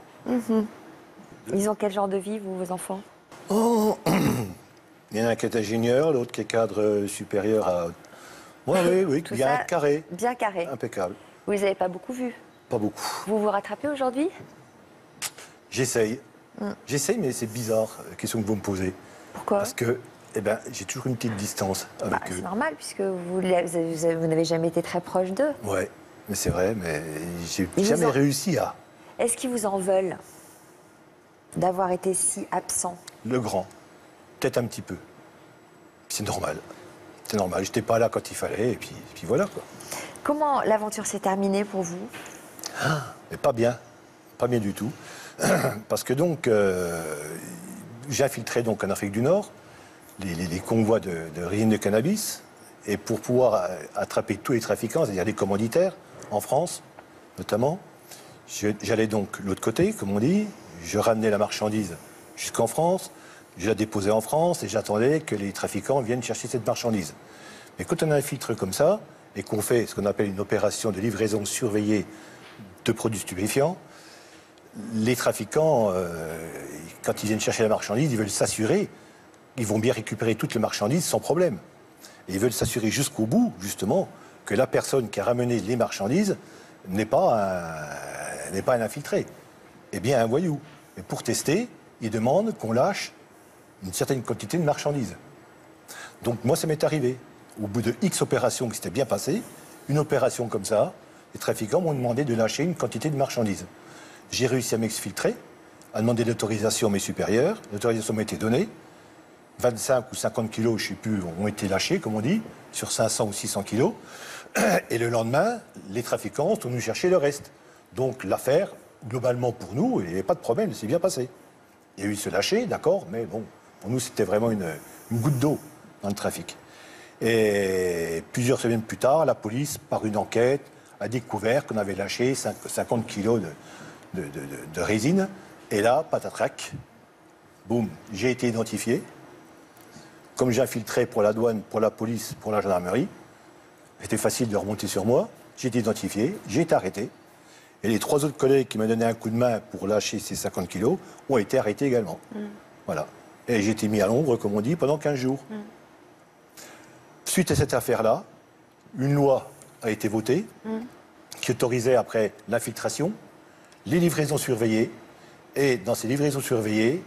Ils ont quel genre de vie, vos enfants ? Oh. Il y en a un qui est ingénieur, l'autre qui est cadre supérieur à... Oui, Tout bien ça, carré. Bien carré. Impeccable. Vous les avez pas beaucoup vus ? Pas beaucoup. Vous vous rattrapez aujourd'hui ? J'essaye. J'essaye, mais c'est bizarre, la question que vous me posez. Pourquoi ? Parce que j'ai toujours une petite distance avec eux. C'est normal, puisque vous n'avez jamais été très proche d'eux. Ouais, mais c'est vrai, mais j'ai Ils jamais vous en- réussi à... Est-ce qu'ils vous en veulent d'avoir été si absent ? Le grand, peut-être un petit peu. C'est normal. C'est normal, j'étais pas là quand il fallait, et puis voilà, quoi. Comment l'aventure s'est terminée pour vous ? Mais pas bien du tout. Parce que donc, j'ai infiltré donc en Afrique du Nord les convois de résine de cannabis, et pour pouvoir attraper tous les trafiquants, c'est-à-dire les commanditaires, en France notamment, j'allais donc de l'autre côté, comme on dit, je ramenais la marchandise jusqu'en France, je la déposais en France et j'attendais que les trafiquants viennent chercher cette marchandise. Mais quand on a un filtre comme ça, et qu'on fait ce qu'on appelle une opération de livraison surveillée de produits stupéfiants, les trafiquants, quand ils viennent chercher la marchandise, ils veulent s'assurer, ils vont bien récupérer toutes les marchandises sans problème. Et ils veulent s'assurer jusqu'au bout, justement, que la personne qui a ramené les marchandises n'est pas un infiltré, et bien un voyou. Et pour tester, ils demandent qu'on lâche une certaine quantité de marchandises. Donc moi, ça m'est arrivé. Au bout de X opérations qui s'étaient bien passées, une opération comme ça, les trafiquants m'ont demandé de lâcher une quantité de marchandises. J'ai réussi à m'exfiltrer, à demander l'autorisation à mes supérieurs. L'autorisation m'a été donnée. 25 ou 50 kilos, je ne sais plus, ont été lâchés, comme on dit, sur 500 ou 600 kilos. Et le lendemain, les trafiquants sont venus chercher le reste. Donc l'affaire, globalement pour nous, il n'y avait pas de problème, c'est bien passé. Il y a eu ce lâcher, d'accord, mais bon, pour nous, c'était vraiment une goutte d'eau dans le trafic. Et plusieurs semaines plus tard, la police, par une enquête, a découvert qu'on avait lâché 50 kilos de résine. Et là, patatrac, boum, j'ai été identifié. Comme j'ai infiltré pour la douane, pour la police, pour la gendarmerie, c'était facile de remonter sur moi. J'ai été identifié, j'ai été arrêté. Et les 3 autres collègues qui m'ont donné un coup de main pour lâcher ces 50 kilos ont été arrêtés également. Voilà. Et j'ai été mis à l'ombre, comme on dit, pendant 15 jours. Suite à cette affaire-là, une loi a été votée qui autorisait après l'infiltration, les livraisons surveillées. Et dans ces livraisons surveillées,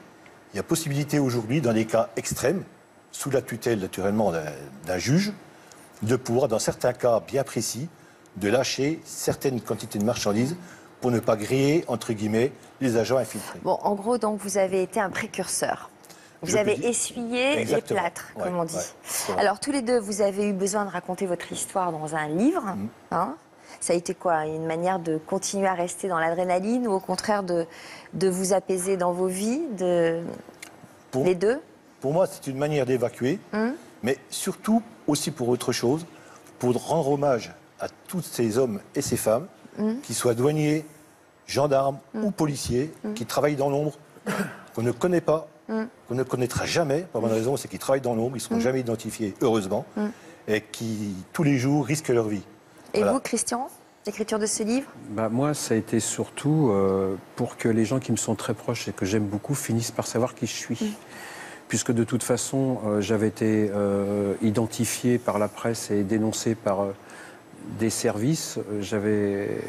il y a possibilité aujourd'hui, dans les cas extrêmes, sous la tutelle naturellement d'un juge, de pouvoir, dans certains cas bien précis, de lâcher certaines quantités de marchandises pour ne pas griller, entre guillemets, les agents infiltrés. Bon, en gros, donc, vous avez été un précurseur. Vous Je peux avez dire. essuyé Exactement. les plâtres, comme Ouais, on dit. ouais, c'est vrai. Alors, tous les deux, vous avez eu besoin de raconter votre histoire dans un livre. Hein. Ça a été quoi? Une manière de continuer à rester dans l'adrénaline ou au contraire de vous apaiser dans vos vies les deux? Pour moi, c'est une manière d'évacuer, mais surtout aussi pour autre chose, pour rendre hommage à tous ces hommes et ces femmes, qu'ils soient douaniers, gendarmes ou policiers, qui travaillent dans l'ombre, qu'on ne connaît pas, qu'on ne connaîtra jamais. Pour bonne raison, c'est qu'ils travaillent dans l'ombre, ils ne seront jamais identifiés, heureusement, et qui, tous les jours, risquent leur vie. Et Voilà. vous, Christian, l'écriture de ce livre? Moi, ça a été surtout pour que les gens qui me sont très proches et que j'aime beaucoup finissent par savoir qui je suis. Puisque de toute façon, j'avais été identifié par la presse et dénoncé par des services. J'avais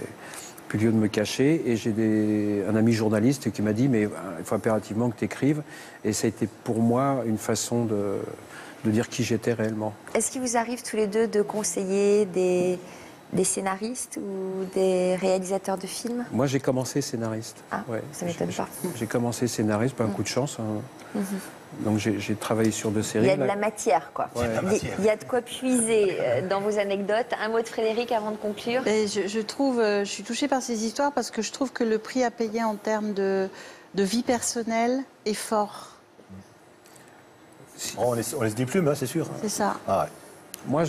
plus lieu de me cacher. Et j'ai un ami journaliste qui m'a dit « mais il faut impérativement que tu écrives ». Et ça a été pour moi une façon de dire qui j'étais réellement. Est-ce qu'il vous arrive tous les deux de conseiller des scénaristes ou des réalisateurs de films? Moi, j'ai commencé scénariste. Ah, ça m'étonne pas. J'ai commencé scénariste, pas un coup de chance. Hein. Donc j'ai travaillé sur 2 séries. Il y a de la matière, quoi. Ouais. Il y a de quoi puiser dans vos anecdotes. Un mot de Frédéric avant de conclure? Et je trouve, je suis touchée par ces histoires parce que je trouve que le prix à payer en termes de vie personnelle est fort. On laisse des plumes, hein, c'est sûr. C'est ça. Ah ouais. Moi,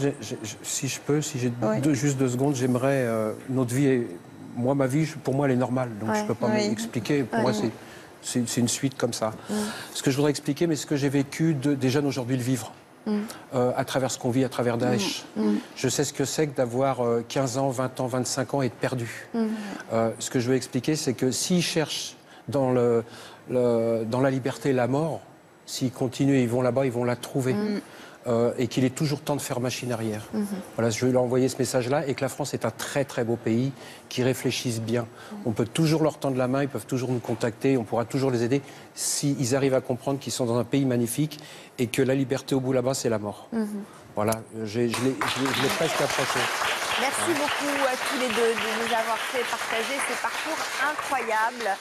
si je peux, si j'ai Oui. juste 2 secondes, j'aimerais... notre vie, moi, ma vie, pour moi, elle est normale. Donc je ne peux pas Oui. m'expliquer. Pour moi, c'est une suite comme ça. Ce que je voudrais expliquer, mais ce que j'ai vécu des jeunes aujourd'hui le vivre. À travers ce qu'on vit, à travers Daesh. Je sais ce que c'est que d'avoir 15 ans, 20 ans, 25 ans et être perdu. Ce que je veux expliquer, c'est que s'ils cherchent dans la liberté la mort, s'ils continuent et ils vont là-bas, ils vont la trouver. Et qu'il est toujours temps de faire machine arrière. Voilà, je vais leur envoyer ce message-là et que la France est un très très beau pays, qui réfléchissent bien. On peut toujours leur tendre la main, ils peuvent toujours nous contacter, on pourra toujours les aider s'ils arrivent à comprendre qu'ils sont dans un pays magnifique et que la liberté au bout là-bas, c'est la mort. Voilà, je l'ai presque approché. Merci beaucoup à tous les deux de nous avoir fait partager ce parcours incroyable.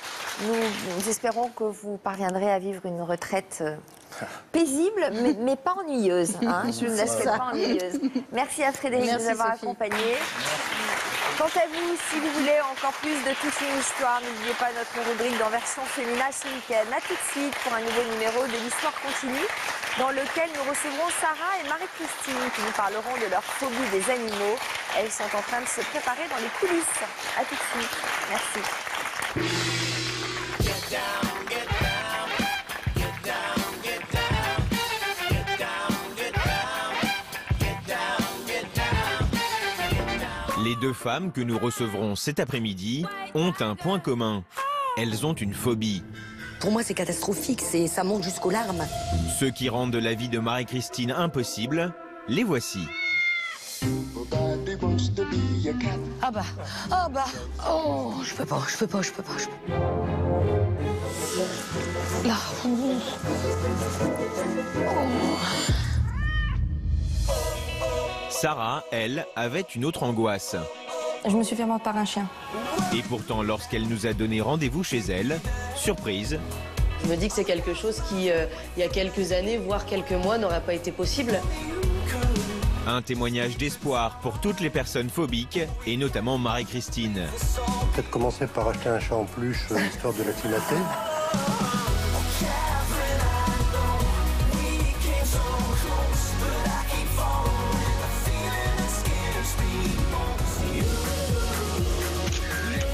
Nous espérons que vous parviendrez à vivre une retraite paisible, mais pas ennuyeuse. Hein. Je ne laisserai pas ennuyeuse. Merci à Frédéric de nous avoir accompagnés. Quant à vous, si vous voulez encore plus de toute une histoire, n'oubliez pas notre rubrique dans version féminin ce week-end. A tout de suite pour un nouveau numéro de l'Histoire continue, dans lequel nous recevrons Sarah et Marie-Christine qui nous parleront de leur phobie des animaux. Elles sont en train de se préparer dans les coulisses. A tout de suite. Merci. Les 2 femmes que nous recevrons cet après-midi ont un point commun. Elles ont une phobie. Pour moi, c'est catastrophique, ça monte jusqu'aux larmes. Ceux qui rendent la vie de Marie-Christine impossible, les voici. Oh, je peux pas. Là. Sarah, elle, avait une autre angoisse. Je me suis fait mordre par un chien. Et pourtant, lorsqu'elle nous a donné rendez-vous chez elle, surprise, Je me dis que c'est quelque chose qui, il y a quelques années, voire quelques mois, n'aurait pas été possible. un témoignage d'espoir pour toutes les personnes phobiques, et notamment Marie-Christine. Peut-être commencer par acheter un chat en peluche, histoire de l'acclimater.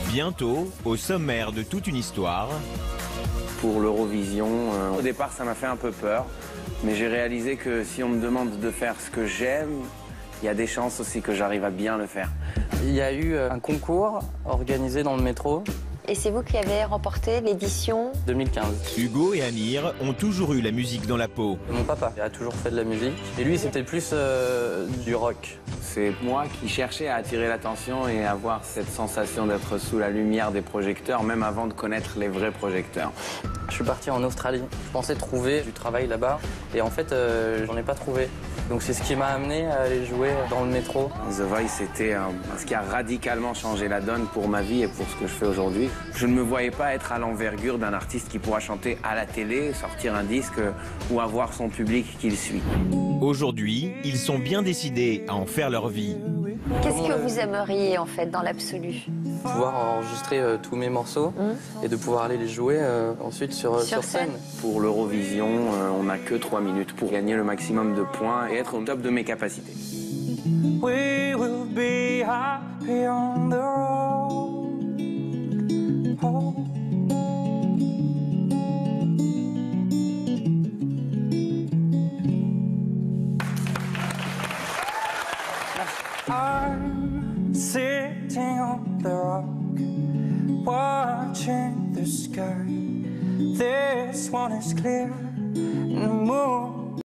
Bientôt, au sommaire de toute une histoire. Pour l'Eurovision, au départ ça m'a fait un peu peur, mais j'ai réalisé que si on me demande de faire ce que j'aime, il y a des chances aussi que j'arrive à bien le faire. Il y a eu un concours organisé dans le métro. Et c'est vous qui avez remporté l'édition 2015. Hugo et Amir ont toujours eu la musique dans la peau. Mon papa a toujours fait de la musique. Et lui, c'était plus du rock. C'est moi qui cherchais à attirer l'attention et avoir cette sensation d'être sous la lumière des projecteurs, même avant de connaître les vrais projecteurs. Je suis parti en Australie. Je pensais trouver du travail là-bas. Et en fait, j'en ai pas trouvé. Donc c'est ce qui m'a amené à aller jouer dans le métro. The Voice, c'était ce qui a radicalement changé la donne pour ma vie et pour ce que je fais aujourd'hui. Je ne me voyais pas être à l'envergure d'un artiste qui pourra chanter à la télé, sortir un disque ou avoir son public qui le suit. Aujourd'hui, ils sont bien décidés à en faire leur vie. Qu'est-ce que vous aimeriez en fait dans l'absolu? Pouvoir enregistrer tous mes morceaux et de pouvoir aller les jouer ensuite sur scène. Pour l'Eurovision, on n'a que 3 minutes pour gagner le maximum de points et être au top de mes capacités. We will be happy on the road. Oh. I'm sitting on the rock, watching the sky. This one is clear, and the moon